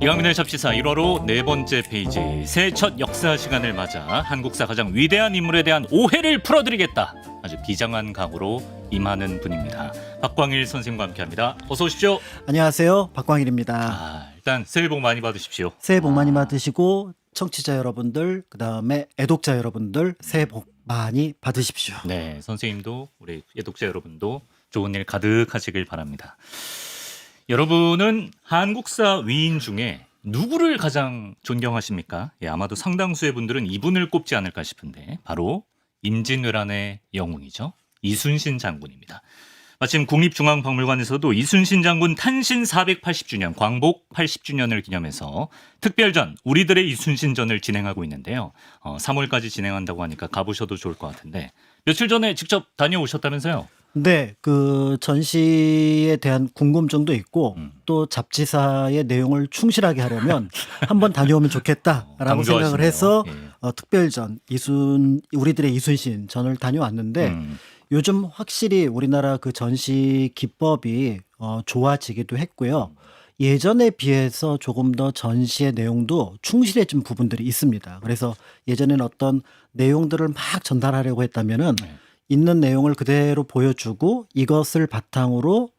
이강민의 잡지사 1화로 네 번째 페이지, 새해 첫 역사 시간을 맞아 한국사 가장 위대한 인물에 대한 오해를 풀어드리겠다. 아주 비장한 각오로 임하는 분입니다. 박광일 선생님과 함께합니다. 어서 오십시오. 안녕하세요, 박광일입니다. 일단 새해 복 많이 받으십시오. 새해 복 많이 받으시고 청취자 여러분들, 그다음에 애독자 여러분들 새해 복 많이 받으십시오. 네, 선생님도 우리 애독자 여러분도 좋은 일 가득하시길 바랍니다. 여러분은 한국사 위인 중에 누구를 가장 존경하십니까? 예, 아마도 상당수의 분들은 이분을 꼽지 않을까 싶은데 바로 임진왜란의 영웅이죠. 이순신 장군입니다. 마침 국립중앙박물관에서도 이순신 장군 탄신 480주년, 광복 80주년을 기념해서 특별전, 우리들의 이순신전을 진행하고 있는데요. 3월까지 진행한다고 하니까 가보셔도 좋을 것 같은데 며칠 전에 직접 다녀오셨다면서요? 네, 그 전시에 대한 궁금증도 있고 또 잡지사의 내용을 충실하게 하려면 한번 다녀오면 좋겠다라고 강조하시네요. 생각을 해서 예. 특별전 우리들의 이순신 전을 다녀왔는데 요즘 확실히 우리나라 그 전시 기법이 좋아지기도 했고요. 예전에 비해서 조금 더 전시의 내용도 충실해진 부분들이 있습니다. 그래서 예전에는 어떤 내용들을 막 전달하려고 했다면은 있는 내용을 그대로 보여주고 이것을 바탕으로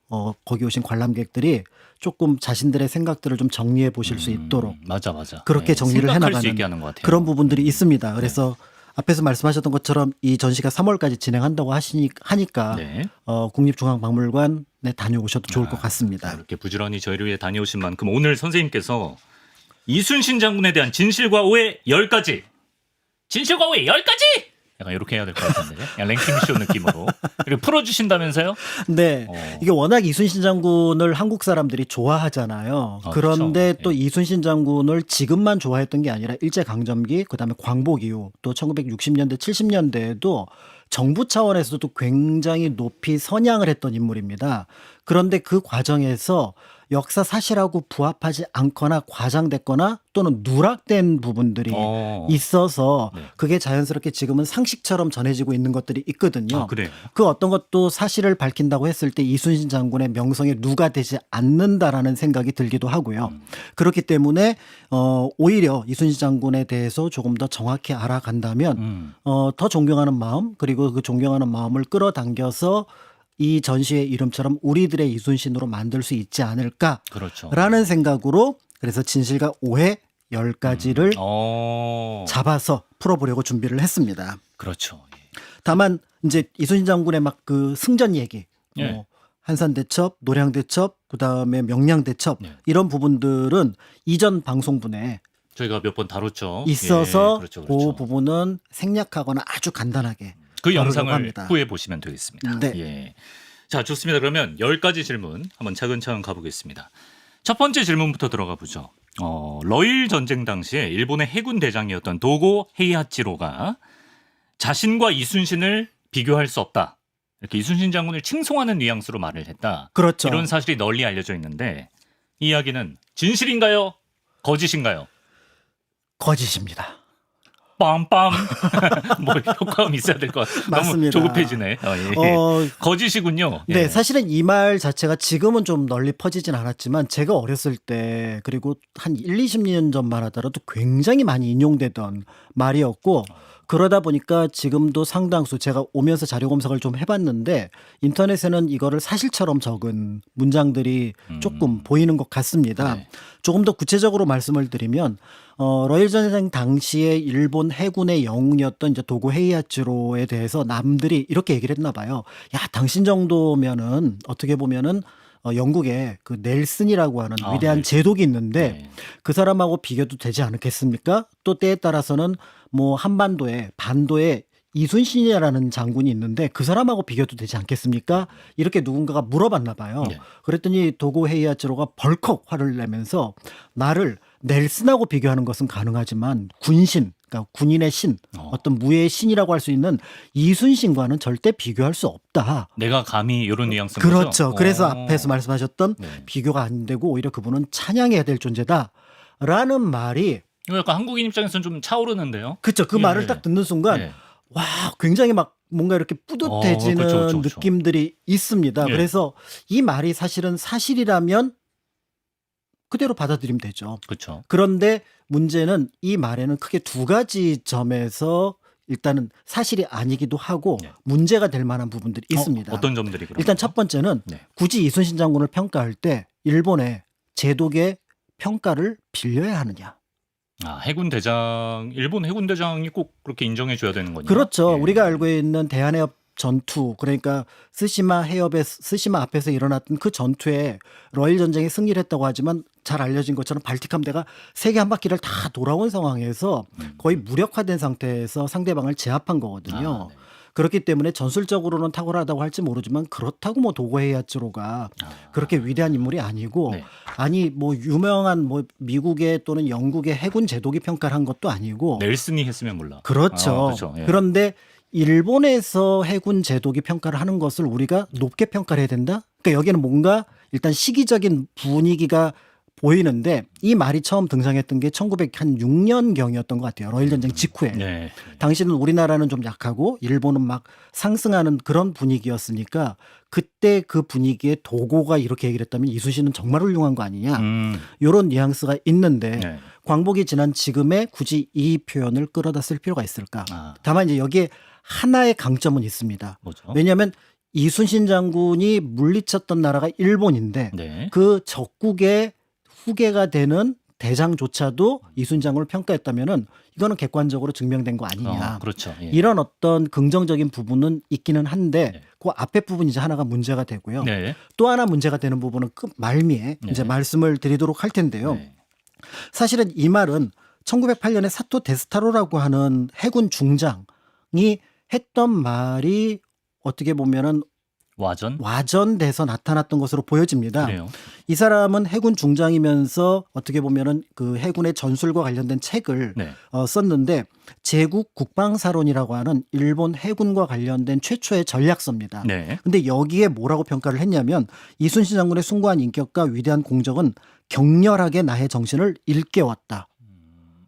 거기 오신 관람객들이 조금 자신들의 생각들을 좀 정리해 보실 수 있도록 맞아. 그렇게 정리를 생각할 수 해나가는 있게 하는 것 같아요. 그런 부분들이 있습니다. 그래서 앞에서 말씀하셨던 것처럼 이 전시가 3월까지 진행한다고 하니까 네. 국립중앙박물관에 다녀오셔도 좋을 것 같습니다. 이렇게 부지런히 저희를 위해 다녀오신 만큼 오늘 선생님께서 이순신 장군에 대한 진실과 오해 10가지. 진실과 오해 10가지! 약간 이렇게 해야 될 것 같은데. 그냥 랭킹쇼 느낌으로. 이렇게 풀어주신다면서요? 네, 이게 워낙 이순신 장군을 한국 사람들이 좋아하잖아요. 그런데 그렇죠. 또 이순신 장군을 지금만 좋아했던 게 아니라 일제강점기, 그다음에 광복 이후 또 1960년대, 70년대에도 정부 차원에서도 굉장히 높이 선양을 했던 인물입니다. 그런데 그 과정에서 역사 사실하고 부합하지 않거나 과장됐거나 또는 누락된 부분들이 있어서 그게 자연스럽게 지금은 상식처럼 전해지고 있는 것들이 있거든요. 그래요? 그 어떤 것도 사실을 밝힌다고 했을 때 이순신 장군의 명성에 누가 되지 않는다라는 생각이 들기도 하고요. 그렇기 때문에 오히려 이순신 장군에 대해서 조금 더 정확히 알아간다면 더 존경하는 마음, 그리고 그 존경하는 마음을 끌어당겨서 이 전시의 이름처럼 우리들의 이순신으로 만들 수 있지 않을까라는 그렇죠. 생각으로 그래서 진실과 오해 10가지를 잡아서 풀어보려고 준비를 했습니다. 그렇죠. 다만 이제 이순신 장군의 막 그 승전 얘기, 예. 한산대첩, 노량대첩, 그다음에 명량대첩 이런 부분들은 이전 방송분에 저희가 몇 번 다뤘죠. 있어서 예, 그렇죠. 그 부분은 생략하거나 아주 간단하게 그 다루려고 영상을 합니다. 후에 보시면 되겠습니다. 네. 예. 자, 좋습니다. 그러면 10가지 질문 한번 차근차근 가보겠습니다. 첫 번째 질문부터 들어가 보죠. 러일 전쟁 당시에 일본의 해군 대장이었던 도고 헤이하치로가 자신과 이순신을 비교할 수 없다. 이렇게 이순신 장군을 칭송하는 뉘앙스로 말을 했다. 그렇죠. 이런 사실이 널리 알려져 있는데 이 이야기는 진실인가요? 거짓인가요? 거짓입니다. 빰빰. 뭐 효과음 있어야 될 것 같아요. 너무 맞습니다. 조급해지네. 거짓이군요. 네, 예. 사실은 이 말 자체가 지금은 좀 널리 퍼지진 않았지만 제가 어렸을 때 그리고 한 20년 전만 하더라도 굉장히 많이 인용되던 말이었고 그러다 보니까 지금도 상당수 제가 오면서 자료 검색을 좀 해봤는데 인터넷에는 이거를 사실처럼 적은 문장들이 조금 보이는 것 같습니다. 네. 조금 더 구체적으로 말씀을 드리면 러일 전쟁 당시에 일본 해군의 영웅이었던 이제 도고 헤이하치로에 대해서 남들이 이렇게 얘기를 했나 봐요. 야, 당신 정도면은 어떻게 보면은 영국의 그 넬슨이라고 하는 위대한 넬슨. 제독이 있는데 네. 그 사람하고 비교도 되지 않겠습니까? 또 때에 따라서는 뭐 반도에 이순신이라는 장군이 있는데 그 사람하고 비교도 되지 않겠습니까? 이렇게 누군가가 물어봤나 봐요. 네. 그랬더니 도고 헤이하치로가 벌컥 화를 내면서 나를 넬슨하고 비교하는 것은 가능하지만 그러니까 군인의 신, 어떤 무예의 신이라고 할 수 있는 이순신과는 절대 비교할 수 없다. 내가 감히 이런 뉘앙스인 그렇죠. 거죠? 그래서 앞에서 말씀하셨던 네. 비교가 안 되고 오히려 그분은 찬양해야 될 존재다라는 말이 이거 약간 한국인 입장에서는 좀 차오르는데요. 그렇죠. 그 예. 말을 딱 듣는 순간 예. 와, 굉장히 막 뭔가 이렇게 뿌듯해지는 그렇죠. 느낌들이 있습니다. 예. 그래서 이 말이 사실은 사실이라면 그대로 받아들이면 되죠. 그렇죠. 그런데 문제는 이 말에는 크게 두 가지 점에서 일단은 사실이 아니기도 하고 네. 문제가 될 만한 부분들이 있습니다. 어떤 점들이 그런 일단 거죠? 첫 번째는 네. 굳이 이순신 장군을 평가할 때 일본의 제독의 평가를 빌려야 하느냐. 일본 해군 대장이 꼭 그렇게 인정해 줘야 되는 거냐? 그렇죠. 예. 우리가 알고 있는 대한해협 전투, 그러니까 스시마 앞에서 일어났던 그 전투에 러일 전쟁에 승리를 했다고 하지만 잘 알려진 것처럼 발틱 함대가 세계 한 바퀴를 다 돌아온 상황에서 거의 무력화된 상태에서 상대방을 제압한 거거든요. 네. 그렇기 때문에 전술적으로는 탁월하다고 할지 모르지만 그렇다고 뭐 도고 헤이아츠로가 그렇게 위대한 인물이 아니고 네. 아니 뭐 유명한 뭐 미국의 또는 영국의 해군 제독이 평가를 한 것도 아니고 넬슨이 했으면 몰라. 그렇죠. 그렇죠. 예. 그런데 일본에서 해군 제독이 평가를 하는 것을 우리가 높게 평가를 해야 된다? 그러니까 여기는 뭔가 일단 시기적인 분위기가 보이는데 이 말이 처음 등장했던 게 1906년경이었던 것 같아요. 러일 전쟁 직후에. 네. 당시는 우리나라는 좀 약하고 일본은 막 상승하는 그런 분위기였으니까 그때 그 분위기에 도고가 이렇게 얘기를 했다면 이순신은 정말 훌륭한 거 아니냐. 이런 뉘앙스가 있는데 네. 광복이 지난 지금에 굳이 이 표현을 끌어다 쓸 필요가 있을까. 아, 다만 이제 여기에 하나의 강점은 있습니다. 뭐죠? 왜냐하면 이순신 장군이 물리쳤던 나라가 일본인데 네. 그 적국의 후계가 되는 대장조차도 이순신 장군을 평가했다면은 이거는 객관적으로 증명된 거 아니냐. 그렇죠. 예. 이런 어떤 긍정적인 부분은 있기는 한데 네. 그 앞에 부분이 이제 하나가 문제가 되고요. 네. 또 하나 문제가 되는 부분은 그 말미에 네. 이제 말씀을 드리도록 할 텐데요. 네. 사실은 이 말은 1908년에 사토 데스타로라고 하는 해군 중장이 했던 말이 어떻게 보면은 와전돼서 나타났던 것으로 보여집니다. 그래요. 이 사람은 해군 중장이면서 어떻게 보면은 그 해군의 전술과 관련된 책을 네. 썼는데 제국 국방사론이라고 하는 일본 해군과 관련된 최초의 전략서입니다. 네. 근데 여기에 뭐라고 평가를 했냐면 이순신 장군의 숭고한 인격과 위대한 공적은 격렬하게 나의 정신을 일깨웠다.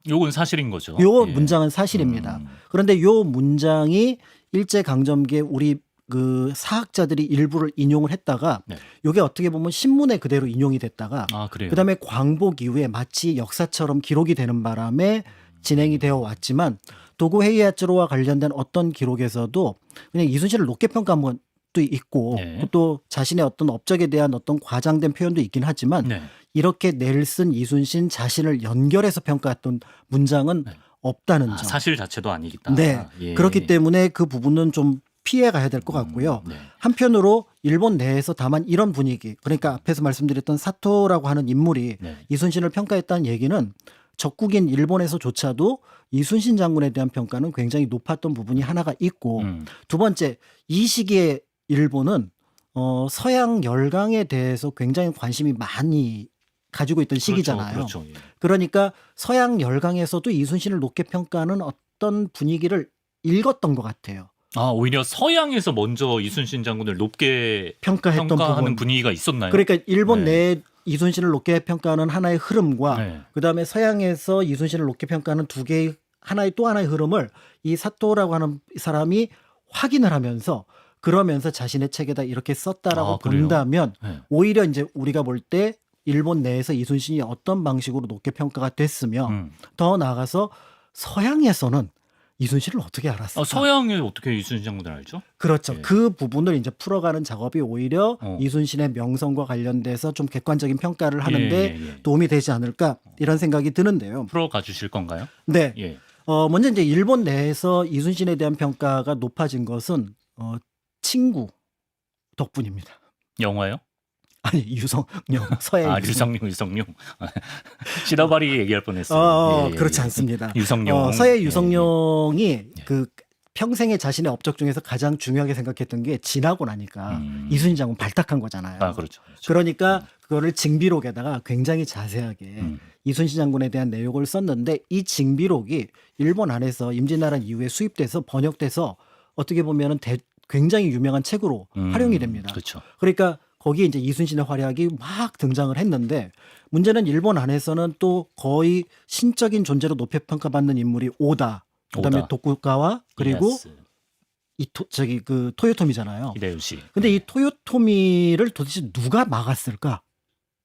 요건 사실인 거죠. 요 예. 문장은 사실입니다. 그런데 요 문장이 일제 강점기에 우리 그 사학자들이 일부를 인용을 했다가 네. 요게 어떻게 보면 신문에 그대로 인용이 됐다가 그래요. 그다음에 광복 이후에 마치 역사처럼 기록이 되는 바람에 진행이 되어 왔지만 도고 헤이아츠로와 관련된 어떤 기록에서도 그냥 이순신을 높게 평가한 것도 있고 네. 또 자신의 어떤 업적에 대한 어떤 과장된 표현도 있긴 하지만 네. 이렇게 넬슨 이순신 자신을 연결해서 평가했던 문장은 네. 없다는 점. 사실 자체도 아니겠다. 네. 예. 그렇기 때문에 그 부분은 좀 피해 가야 될 것 같고요. 네. 한편으로 일본 내에서 다만 이런 분위기, 그러니까 앞에서 말씀드렸던 사토라고 하는 인물이 네. 이순신을 평가했다는 얘기는 적국인 일본에서조차도 이순신 장군에 대한 평가는 굉장히 높았던 부분이 하나가 있고 두 번째, 이 시기에 일본은 서양 열강에 대해서 굉장히 관심이 많이 가지고 있던 시기잖아요. 그렇죠. 예. 그러니까 서양 열강에서도 이순신을 높게 평가하는 어떤 분위기를 읽었던 것 같아요. 오히려 서양에서 먼저 이순신 장군을 높게 평가했던 평가하는 부분. 분위기가 있었나요? 그러니까 일본 네. 내에 이순신을 높게 평가하는 하나의 흐름과 네. 그다음에 서양에서 이순신을 높게 평가하는 두 개의 또 하나의 흐름을 이 사토라고 하는 사람이 확인을 하면서 그러면서 자신의 책에다 이렇게 썼다라고 그래요? 본다면 네. 오히려 이제 우리가 볼 때 일본 내에서 이순신이 어떤 방식으로 높게 평가가 됐으며 더 나아가서 서양에서는 이순신을 어떻게 알았을까? 서양에 어떻게 이순신 장군을 알죠? 그렇죠. 예. 그 부분을 이제 풀어가는 작업이 오히려 어. 이순신의 명성과 관련돼서 좀 객관적인 평가를 하는데 예. 도움이 되지 않을까 이런 생각이 드는데요. 풀어가 주실 건가요? 네. 예. 먼저 이제 일본 내에서 이순신에 대한 평가가 높아진 것은 친구 덕분입니다. 영화요? 아니 유성룡 서해 유성룡. 시다바리 얘기할 뻔했어요. 예. 그렇지 않습니다. 유성룡. 서해 유성룡이 그 평생에 자신의 업적 중에서 가장 중요하게 생각했던 게 지나고 나니까 이순신 장군 발탁한 거잖아요. 그렇죠. 그러니까 그거를 징비록에다가 굉장히 자세하게 이순신 장군에 대한 내용을 썼는데 이 징비록이 일본 안에서 임진왜란 이후에 수입돼서 번역돼서 어떻게 보면은 굉장히 유명한 책으로 활용이 됩니다. 그렇죠. 그러니까 거기에 이제 이순신의 활약이 막 등장을 했는데 문제는 일본 안에서는 또 거의 신적인 존재로 높이 평가받는 인물이 그다음에 도쿠가와 그리고 토요토미잖아요. 히데요시. 근데 이 토요토미를 도대체 누가 막았을까?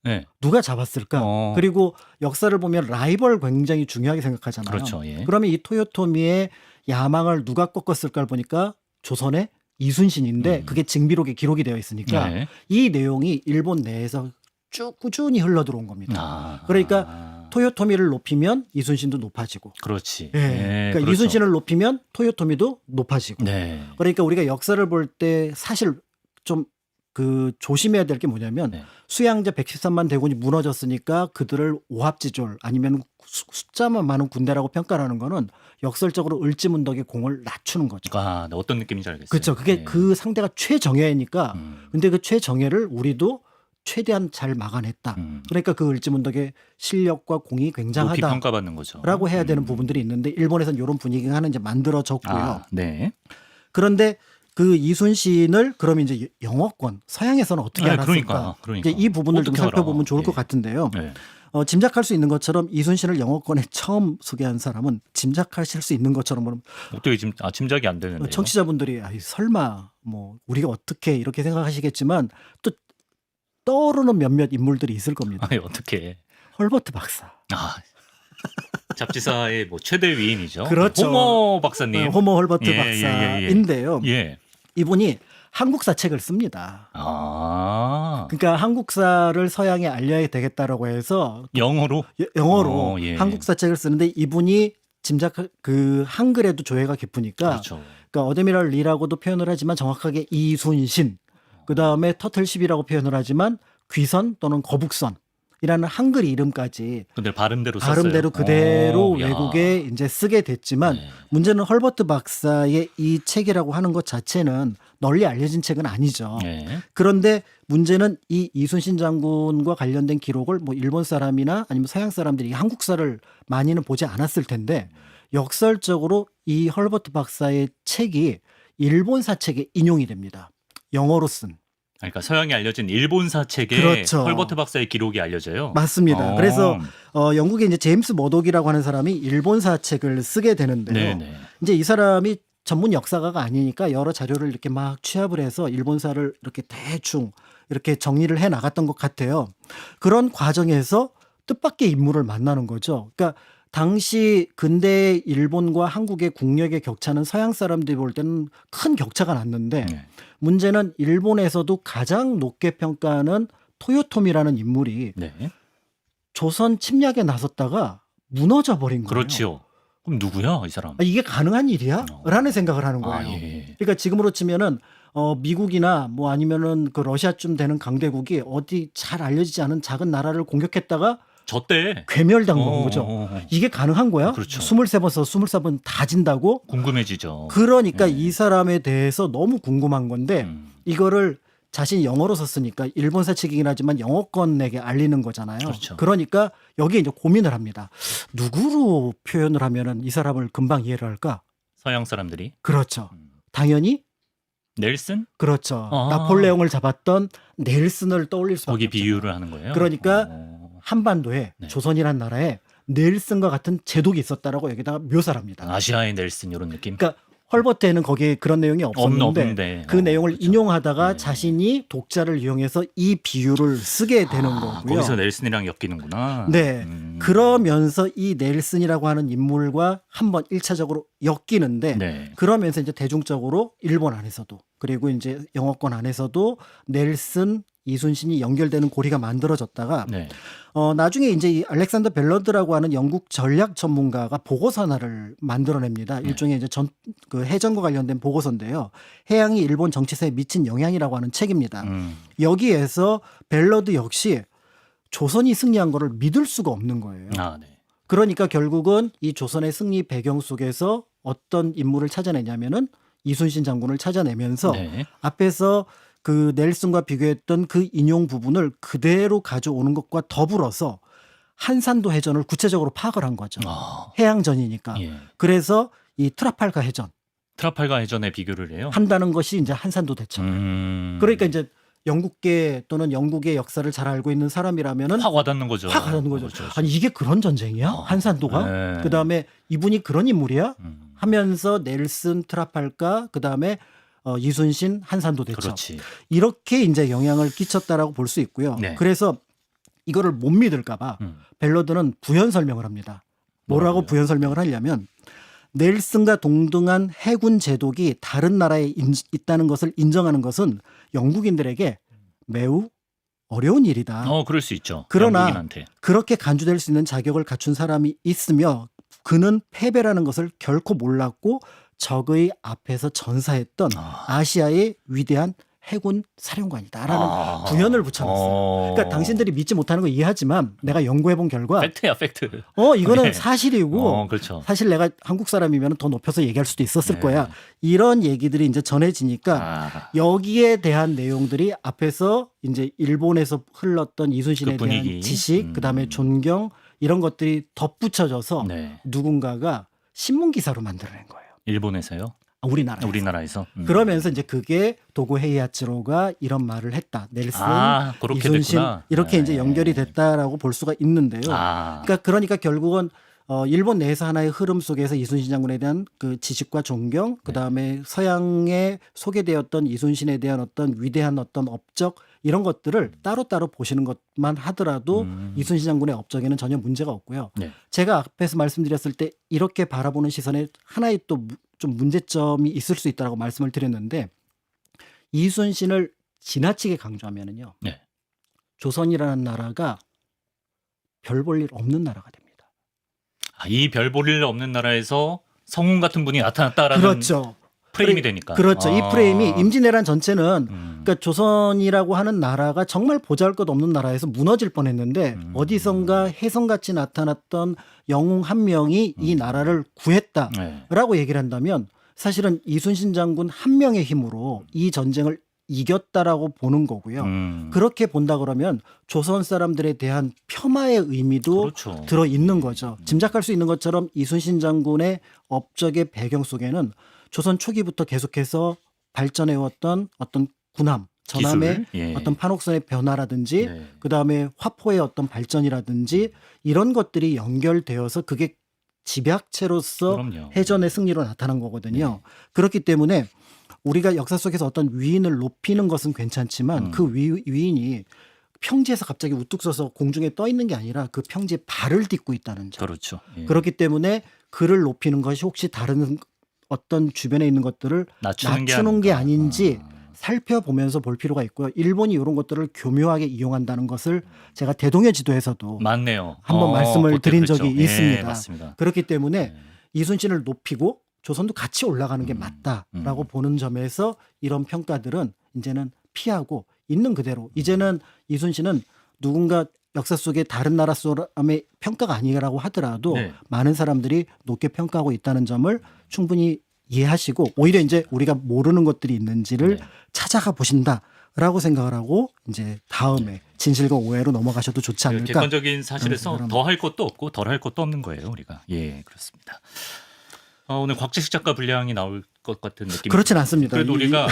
네. 누가 잡았을까? 그리고 역사를 보면 라이벌 굉장히 중요하게 생각하잖아요. 그렇죠. 예. 그러면 이 토요토미의 야망을 누가 꺾었을까를 보니까 조선의 이순신인데 그게 징비록에 기록이 되어 있으니까 네. 이 내용이 일본 내에서 쭉 꾸준히 흘러들어온 겁니다. 그러니까 토요토미를 높이면 이순신도 높아지고, 그렇지. 예. 그러니까 그렇죠. 이순신을 높이면 토요토미도 높아지고. 네. 그러니까 우리가 역사를 볼 때 사실 좀 그 조심해야 될 게 뭐냐면 네. 수양제 113만 대군이 무너졌으니까 그들을 오합지졸 아니면 숫자만 많은 군대라고 평가하는 거는 역설적으로 을지문덕의 공을 낮추는 거죠. 네, 어떤 느낌인지 알겠어요. 그렇죠. 그게 네. 그 상대가 최정예니까 근데 그 최정예를 우리도 최대한 잘 막아냈다. 그러니까 그 을지문덕의 실력과 공이 높이 굉장하다라고 평가받는 거죠. 해야 되는 부분들이 있는데 일본에서는 이런 분위기가 하나 이제 만들어졌고요. 네. 그런데 그 이순신을 그러면 이제 영어권 서양에서는 어떻게 알았을까? 그러니까. 이제 이 부분을 좀 어떻게 살펴보면 알아? 좋을 것 예. 같은데요. 네. 짐작할 수 있는 것처럼 이순신을 영어권에 처음 소개한 사람은 짐작하실 수 있는 것처럼 어떻게 지금 짐작이 안 되는데요. 청취자분들이 설마 뭐 우리가 어떻게 이렇게 생각하시겠지만 또 떠오르는 몇몇 인물들이 있을 겁니다. 어떻게? 헐버트 박사. 잡지사의 뭐 최대 위인이죠. 그렇죠. 호모 박사님. 호모 헐버트 예, 박사인데요. 예. 이분이 한국사 책을 씁니다. 그러니까 한국사를 서양에 알려야 되겠다라고 해서 영어로 예. 한국사 책을 쓰는데 이분이 그 한글에도 조예가 깊으니까 그렇죠. 그러니까 어데미랄 리라고도 표현을 하지만 정확하게 이순신 그다음에 터틀십이라고 표현을 하지만 귀선 또는 거북선이라는 한글 이름까지 근데 발음대로 썼어요. 그대로 야. 외국에 이제 쓰게 됐지만 네. 문제는 헐버트 박사의 이 책이라고 하는 것 자체는 널리 알려진 책은 아니죠. 네. 그런데 문제는 이 이순신 장군과 관련된 기록을 뭐 일본 사람이나 아니면 서양 사람들이 한국사를 많이는 보지 않았을 텐데 역설적으로 이 헐버트 박사의 책이 일본사 책에 인용이 됩니다. 영어로 쓴. 그러니까 서양에 알려진 일본사 책에 그렇죠. 헐버트 박사의 기록이 알려져요. 맞습니다. 그래서 영국의 이제 제임스 머독이라고 하는 사람이 일본사 책을 쓰게 되는데요. 네네. 이제 이 사람이 전문 역사가가 아니니까 여러 자료를 이렇게 막 취합을 해서 일본사를 이렇게 대충 이렇게 정리를 해 나갔던 것 같아요. 그런 과정에서 뜻밖의 인물을 만나는 거죠. 그러니까 당시 근대 일본과 한국의 국력의 격차는 서양 사람들이 볼 때는 큰 격차가 났는데 네. 문제는 일본에서도 가장 높게 평가하는 토요토미라는 인물이 네. 조선 침략에 나섰다가 무너져 버린 거예요. 그렇지요. 그럼 누구야 이 사람? 이게 가능한 일이야? 라는 생각을 하는 거예요. 예. 그러니까 지금으로 치면은 미국이나 뭐 아니면은 그 러시아쯤 되는 강대국이 어디 잘 알려지지 않은 작은 나라를 공격했다가 저때 괴멸당한 거죠. 이게 가능한 거야? 그렇죠. 23번 써 24번 다 진다고? 궁금해지죠. 그러니까 이 사람에 대해서 너무 궁금한 건데 음. 이거를 자신이 영어로 썼으니까 일본사 책이긴 하지만 영어권에게 알리는 거잖아요. 그렇죠. 그러니까 여기에 이제 고민을 합니다. 누구로 표현을 하면은 이 사람을 금방 이해를 할까? 서양 사람들이 그렇죠. 당연히 넬슨 그렇죠. 아. 나폴레옹을 잡았던 넬슨을 떠올릴 수밖에 거기 없죠. 비유를 하는 거예요. 그러니까 한반도에 네. 조선이란 나라에 넬슨과 같은 제독이 있었다라고 여기다가 묘사를 합니다. 아시아의 넬슨 이런 느낌. 그러니까 헐버트에는 거기에 그런 내용이 없었는데 없는데. 그 내용을 그렇죠. 인용하다가 네. 자신이 독자를 이용해서 이 비유를 쓰게 되는 거고요. 거기서 넬슨이랑 엮이는구나. 네. 그러면서 이 넬슨이라고 하는 인물과 한번 1차적으로 엮이는데 네. 그러면서 이제 대중적으로 일본 안에서도 그리고 이제 영어권 안에서도 넬슨 이순신이 연결되는 고리가 만들어졌다가 네. 나중에 이제 이 알렉산더 벨러드라고 하는 영국 전략 전문가가 보고서 하나를 만들어냅니다. 일종의 이제 그 해전과 관련된 보고서인데요. 해양이 일본 정치사에 미친 영향이라고 하는 책입니다. 여기에서 벨러드 역시 조선이 승리한 거를 믿을 수가 없는 거예요. 네. 그러니까 결국은 이 조선의 승리 배경 속에서 어떤 인물을 찾아내냐면은 이순신 장군을 찾아내면서 네. 앞에서 그 넬슨과 비교했던 그 인용 부분을 그대로 가져오는 것과 더불어서 한산도 해전을 구체적으로 파악을 한 거죠. 해양전이니까. 예. 그래서 이 트라팔가 해전 트라팔가 해전에 비교를 해요. 한다는 것이 이제 한산도 대첩. 그러니까 이제 영국계 또는 영국의 역사를 잘 알고 있는 사람이라면은 확 와닿는 거죠. 확 와닿는 거죠. 그렇죠. 아니 이게 그런 전쟁이야? 한산도가? 네. 그다음에 이분이 그런 인물이야? 하면서 넬슨 트라팔가 그다음에 이순신 한산도 대첩. 그렇지. 이렇게 이제 영향을 끼쳤다라고 볼 수 있고요. 네. 그래서 이거를 못 믿을까봐 벨로드는 부연 설명을 합니다. 뭐라고 뭐라고요? 부연 설명을 하냐면 넬슨과 동등한 해군 제독이 다른 나라에 있다는 것을 인정하는 것은 영국인들에게 매우 어려운 일이다. 그럴 수 있죠. 그러나 영국인한테. 그렇게 간주될 수 있는 자격을 갖춘 사람이 있으며 그는 패배라는 것을 결코 몰랐고 적의 앞에서 전사했던 아시아의 위대한 해군 사령관이다라는 부연을 붙여놨어요. 그러니까 당신들이 믿지 못하는 거 이해하지만 내가 연구해본 결과 팩트야, 팩트. 이거는 네. 사실이고 그렇죠. 사실 내가 한국 사람이면 더 높여서 얘기할 수도 있었을 네. 거야. 이런 얘기들이 이제 전해지니까 여기에 대한 내용들이 앞에서 이제 일본에서 흘렀던 이순신에 그 분위기. 대한 지식, 그다음에 존경 이런 것들이 덧붙여져서 네. 누군가가 신문 기사로 만들어낸 거예요. 일본에서요? 우리나라에서. 우리나라에서. 그러면서 이제 그게 도고 헤이아츠로가 이런 말을 했다. 넬슨, 그렇게 이순신 됐구나. 이렇게 이제 네. 연결이 됐다라고 볼 수가 있는데요. 그러니까 결국은 일본 내에서 하나의 흐름 속에서 이순신 장군에 대한 그 지식과 존경, 그다음에 서양에 소개되었던 이순신에 대한 어떤 위대한 어떤 업적 이런 것들을 따로따로 보시는 것만 하더라도 이순신 장군의 업적에는 전혀 문제가 없고요. 네. 제가 앞에서 말씀드렸을 때 이렇게 바라보는 시선에 하나의 또 좀 문제점이 있을 수 있다고 말씀을 드렸는데 이순신을 지나치게 강조하면은요. 네. 조선이라는 나라가 별 볼 일 없는 나라가 됩니다. 이 별 볼 일 없는 나라에서 성운 같은 분이 나타났다라는 그렇죠. 프레임이 되니까. 그렇죠. 이 프레임이 임진왜란 전체는 음. 그러니까 조선이라고 하는 나라가 정말 보잘것없는 나라에서 무너질 뻔했는데 어디선가 혜성같이 나타났던 영웅 한 명이 이 나라를 구했다라고 네. 얘기를 한다면 사실은 이순신 장군 한 명의 힘으로 이 전쟁을 이겼다라고 보는 거고요. 그렇게 본다 그러면 조선 사람들에 대한 폄하의 의미도 그렇죠. 들어 있는 거죠. 짐작할 수 있는 것처럼 이순신 장군의 업적의 배경 속에는 조선 초기부터 계속해서 발전해왔던 어떤 군함, 전함의 기술. 예. 어떤 판옥선의 변화라든지 네. 그다음에 화포의 어떤 발전이라든지 이런 것들이 연결되어서 그게 집약체로서 그럼요. 해전의 승리로 나타난 거거든요. 그렇기 때문에 우리가 역사 속에서 어떤 위인을 높이는 것은 괜찮지만 그 위인이 평지에서 갑자기 우뚝 서서 공중에 떠 있는 게 아니라 그 평지에 발을 딛고 있다는 점. 그렇죠. 예. 그렇기 때문에 그를 높이는 것이 혹시 다른 어떤 주변에 있는 것들을 낮추는 게 아닌지 살펴보면서 볼 필요가 있고요. 일본이 이런 것들을 교묘하게 이용한다는 것을 제가 대동해 지도에서도 맞네요. 한번 말씀을 그때 드린 그랬죠. 적이 예, 있습니다. 맞습니다. 그렇기 때문에 이순신을 높이고 조선도 같이 올라가는 게 맞다라고 보는 점에서 이런 평가들은 이제는 피하고 있는 그대로 이제는 이순신은 누군가 역사 속에 다른 나라 사람의 평가가 아니라고 하더라도 네. 많은 사람들이 높게 평가하고 있다는 점을 충분히 이해하시고 오히려 이제 우리가 모르는 것들이 있는지를 네. 찾아가 보신다라고 생각을 하고 이제 다음에 진실과 오해로 넘어가셔도 좋지 않을까. 객관적인 사실에서 그런 더 할 것도 없고 덜 할 것도 없는 거예요, 우리가. 예, 그렇습니다. 오늘 곽재식 작가 분량이 나올 것 같은 느낌이. 그렇진 않습니다. 그래도 우리가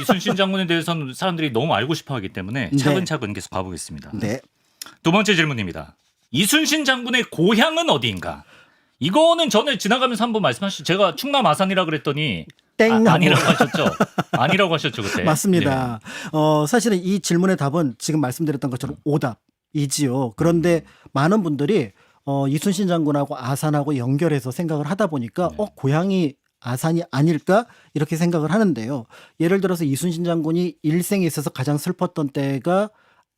이순신 장군에 대해서는 사람들이 너무 알고 싶어하기 때문에 차근차근 계속 가보겠습니다. 네. 두 번째 질문입니다. 이순신 장군의 고향은 어디인가? 이거는 전에 지나가면서 한번 말씀하시죠. 제가 충남 아산이라 그랬더니 땡 아니라고 하셨죠. 아니라고 하셨죠 그때. 맞습니다. 사실은 이 질문의 답은 지금 말씀드렸던 것처럼 오답이지요. 그런데 많은 분들이 이순신 장군하고 아산하고 연결해서 생각을 하다 보니까 고향이 아산이 아닐까 이렇게 생각을 하는데요. 예를 들어서 이순신 장군이 일생에 있어서 가장 슬펐던 때가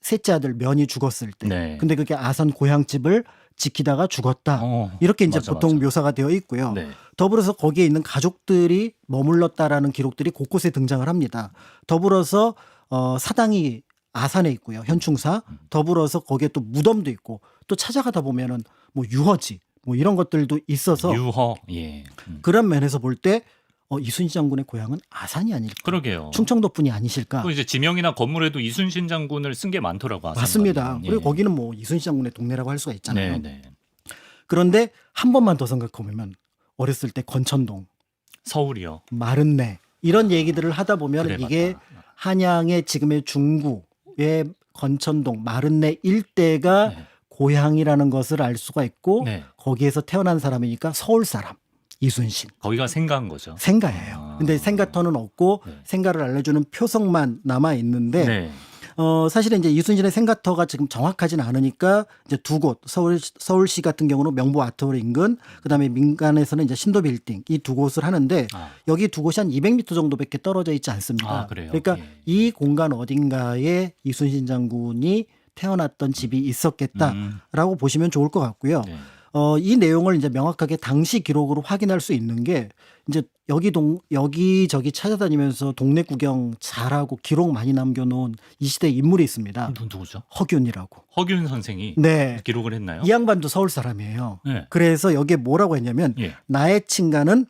셋째 아들 면이 죽었을 때. 네. 근데 그게 아산 고향집을 지키다가 죽었다. 이렇게 이제 맞아, 보통 맞아. 묘사가 되어 있고요. 네. 더불어서 거기에 있는 가족들이 머물렀다라는 기록들이 곳곳에 등장을 합니다. 더불어서 사당이 아산에 있고요. 현충사. 더불어서 거기에 또 무덤도 있고 또 찾아가다 보면은 뭐 유허지 뭐 이런 것들도 있어서 유허. 예. 그런 면에서 볼 때 이순신 장군의 고향은 아산이 아닐까. 그러게요. 충청도뿐이 아니실까. 또 이제 지명이나 건물에도 이순신 장군을 쓴 게 많더라고. 아산 맞습니다. 가면. 예. 그리고 거기는 뭐 이순신 장군의 동네라고 할 수가 있잖아요. 네, 네. 그런데 한 번만 더 생각해보면 어렸을 때 건천동, 서울이요. 마른내 이런 얘기들을 하다 보면 그래, 이게 맞다. 한양의 지금의 중구의 건천동, 마른내 일대가 네. 고향이라는 것을 알 수가 있고 네. 거기에서 태어난 사람이니까 서울 사람 이순신. 거기가 생가인 거죠. 생가예요. 근데 생가터는 없고 네. 생가를 알려주는 표성만 남아 있는데 네. 사실은 이제 이순신의 생가터가 지금 정확하진 않으니까 이제 두 곳, 서울시 같은 경우는 명보 아트홀 인근, 그다음에 민간에서는 이제 신도 빌딩 이 두 곳을 하는데 여기 두 곳이 한 200m 정도밖에 떨어져 있지 않습니다. 그래요? 그러니까 예. 이 공간 어딘가에 이순신 장군이 태어났던 집이 있었겠다라고 보시면 좋을 것 같고요. 네. 이 내용을 이제 명확하게 당시 기록으로 확인할 수 있는 게 이제 여기저기 찾아다니면서 동네 구경 잘하고 기록 많이 남겨놓은 이 시대 인물이 있습니다. 누구죠? 허균이라고. 허균 선생이 네. 기록을 했나요? 이 양반도 서울 사람이에요. 네. 그래서 여기에 뭐라고 했냐면 예. 나의 친가는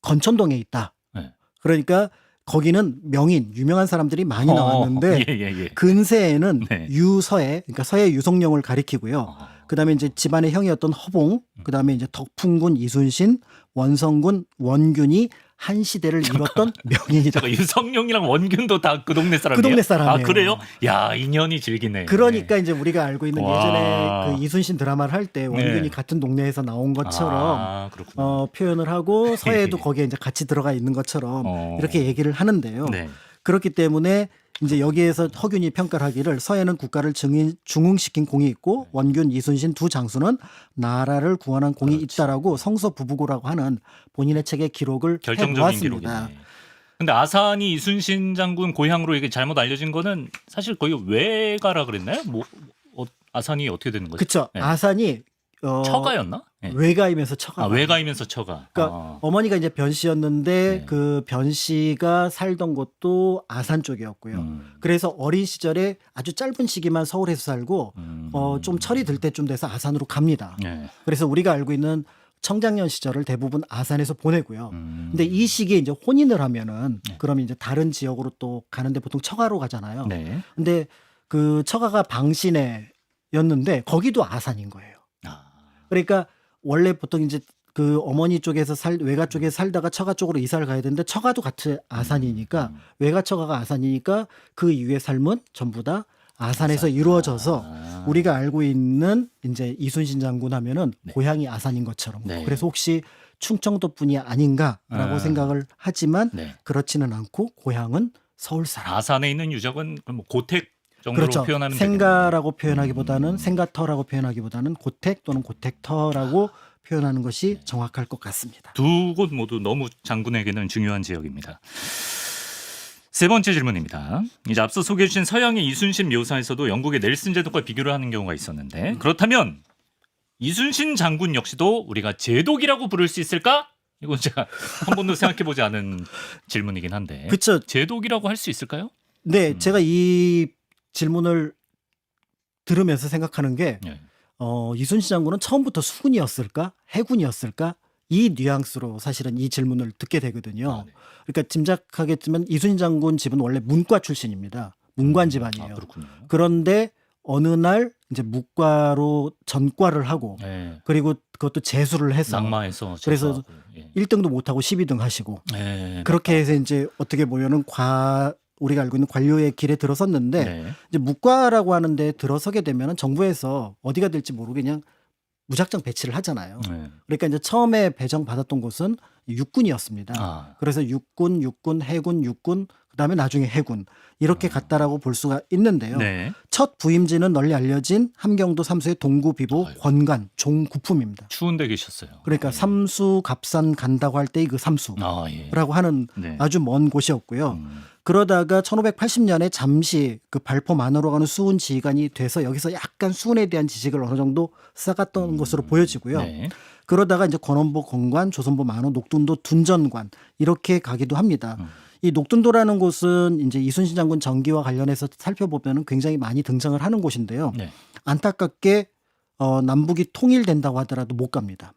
건천동에 있다. 네. 그러니까 거기는 명인, 유명한 사람들이 많이 나왔는데 예. 근세에는 네. 유서에, 그러니까 서해 유성룡을 가리키고요. 그다음에 이제 집안의 형이었던 허봉, 그다음에 이제 덕풍군 이순신, 원성군 원균이 한 시대를 이뤘던 명인이다. 잠깐 유성룡이랑 원균도 다 그 동네 사람이에요? 그 동네 사람이에요. 아 그래요? 야 인연이 질기네. 그러니까 이제 우리가 알고 있는 와. 예전에 그 이순신 드라마를 할 때 원균이 네. 같은 동네에서 나온 것처럼 그렇구나. 표현을 하고 서해도 거기에 이제 같이 들어가 있는 것처럼 이렇게 얘기를 하는데요. 네. 그렇기 때문에 이제 여기에서 허균이 평가를 하기를 서해는 국가를 중흥시킨 공이 있고 원균, 이순신 두 장수는 나라를 구원한 공이 있다라고 성서 부부고라고 하는 본인의 책의 기록을 결정적인 해보았습니다. 기록이네. 근데 아산이 이순신 장군 고향으로 이게 잘못 알려진 거는 사실 거의 외가라 그랬나요? 뭐 아산이 어떻게 되는 거죠? 그렇죠. 네. 아산이 처가였나? 네. 외가이면서 처가. 외가이면서 처가. 그러니까 어머니가 이제 변씨였는데 네. 그 변씨가 살던 곳도 아산 쪽이었고요. 그래서 어린 시절에 아주 짧은 시기만 서울에서 살고 좀 철이 들 때쯤 돼서 아산으로 갑니다. 네. 그래서 우리가 알고 있는 청장년 시절을 대부분 아산에서 보내고요. 근데 이 시기에 이제 혼인을 하면은 그럼 이제 다른 지역으로 또 가는데 보통 처가로 가잖아요. 네. 근데 그 처가가 방신회였는데 거기도 아산인 거예요. 그러니까 원래 보통 이제 그 어머니 쪽에서 외가 쪽에 살다가 처가 쪽으로 이사를 가야 되는데 처가도 같이 아산이니까 외가 처가가 아산이니까 그 이후의 삶은 전부 다 아산에서 이루어져서 우리가 알고 있는 이제 이순신 장군 하면은 고향이 아산인 것처럼 네. 그래서 혹시 충청도 분이 아닌가라고 생각을 하지만 네. 그렇지는 않고 고향은 서울 사람. 아산에 있는 유적은 뭐 고택 정도로 그렇죠. 표현하는 생가라고 표현하기보다는 생가터라고 표현하기보다는 고택 또는 고택터라고 표현하는 것이 정확할 것 같습니다. 두 곳 모두 너무 장군에게는 중요한 지역입니다. 세 번째 질문입니다. 이제 앞서 소개해 주신 서양의 이순신 묘사에서도 영국의 넬슨 제독과 비교를 하는 경우가 있었는데 그렇다면 이순신 장군 역시도 우리가 제독이라고 부를 수 있을까? 이건 제가 한 번도 생각해 보지 않은 질문이긴 한데 그렇죠. 제독이라고 할 수 있을까요? 네, 제가 이 질문을 들으면서 생각하는 게 네. 이순신 장군은 처음부터 수군이었을까? 해군이었을까? 이 뉘앙스로 사실은 이 질문을 듣게 되거든요. 네. 그러니까 짐작하겠지만 이순신 장군 집은 원래 문과 출신입니다. 문관 집안이에요. 그렇군요. 그런데 어느 날 이제 문과로 전과를 하고 네. 그리고 그것도 재수를 해서 낙마해서 그래서 예. 1등도 못하고 12등 하시고 네. 그렇게 해서 이제 어떻게 보면은 우리가 알고 있는 관료의 길에 들어섰는데 네. 이제 문과라고 하는데 들어서게 되면은 정부에서 어디가 될지 모르고 그냥 무작정 배치를 하잖아요. 네. 그러니까 이제 처음에 배정 받았던 곳은 육군이었습니다. 그래서 육군, 해군, 육군, 그다음에 나중에 해군 이렇게 갔다라고 볼 수가 있는데요. 네. 첫 부임지는 널리 알려진 함경도 삼수의 동구 비보 아이고. 권관 종구품입니다. 추운데 계셨어요. 그러니까 삼수 갑산 간다고 할 때 그 삼수라고 예. 하는 네. 아주 먼 곳이었고요. 그러다가 1580년에 잠시 그 발포만으로 가는 수훈 지휘관이 돼서 여기서 약간 수훈에 대한 지식을 어느 정도 쌓았던 것으로 보여지고요. 네. 그러다가 이제 권원보 건관, 조선보 만호, 녹둔도 둔전관 이렇게 가기도 합니다. 이 녹둔도라는 곳은 이제 이순신 장군 전기와 관련해서 살펴보면 굉장히 많이 등장을 하는 곳인데요. 네. 안타깝게 남북이 통일된다고 하더라도 못 갑니다.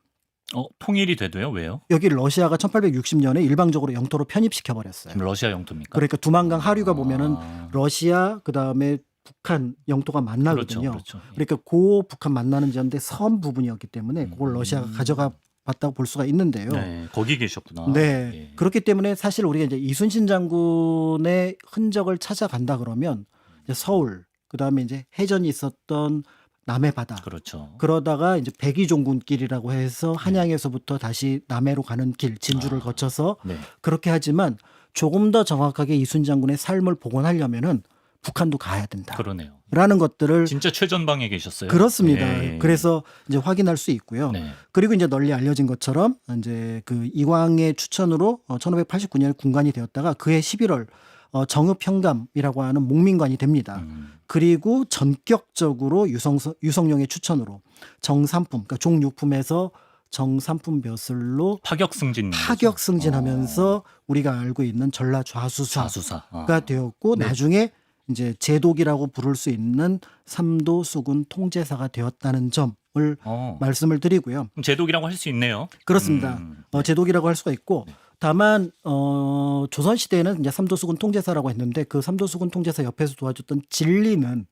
통일이 돼도요? 왜요? 여기 러시아가 1860년에 일방적으로 영토로 편입시켜 버렸어요. 지금 러시아 영토입니까? 그러니까 두만강 하류가 보면은 러시아 그다음에 북한 영토가 만나거든요. 그렇죠. 그러니까 그 북한 만나는 지역인데 섬 부분이었기 때문에 그걸 러시아가 가져가 봤다고 볼 수가 있는데요. 네, 거기 계셨구나. 네. 예. 그렇기 때문에 사실 우리가 이제 이순신 장군의 흔적을 찾아간다 그러면 이제 서울 그다음에 이제 해전이 있었던 남해 바다. 그렇죠. 그러다가 이제 백이종군길이라고 해서 한양에서부터 다시 남해로 가는 길, 진주를 거쳐서 네. 그렇게 하지만 조금 더 정확하게 이순신 장군의 삶을 복원하려면은 북한도 가야 된다. 그러네요. 라는 것들을 진짜 최전방에 계셨어요. 그렇습니다. 예. 그래서 이제 확인할 수 있고요. 네. 그리고 이제 널리 알려진 것처럼 이제 그 이광의 추천으로 1589년에 군관이 되었다가 그해 11월 정읍현감이라고 하는 목민관이 됩니다. 그리고 전격적으로 유성룡의 추천으로 정삼품, 그러니까 종육품에서 정삼품 벼슬로 파격 승진. 파격 승진하면서 우리가 알고 있는 전라 좌수사가 좌수사. 되었고 네. 나중에 이제 제독이라고 부를 수 있는 삼도 수군 통제사가 되었다는 점을 말씀을 드리고요. 그럼 제독이라고 할 수 있네요. 그렇습니다. 제독이라고 할 수가 있고 네. 다만 조선 시대에는 이제 삼도수군 통제사라고 했는데 그 삼도수군 통제사 옆에서 도와줬던 진리는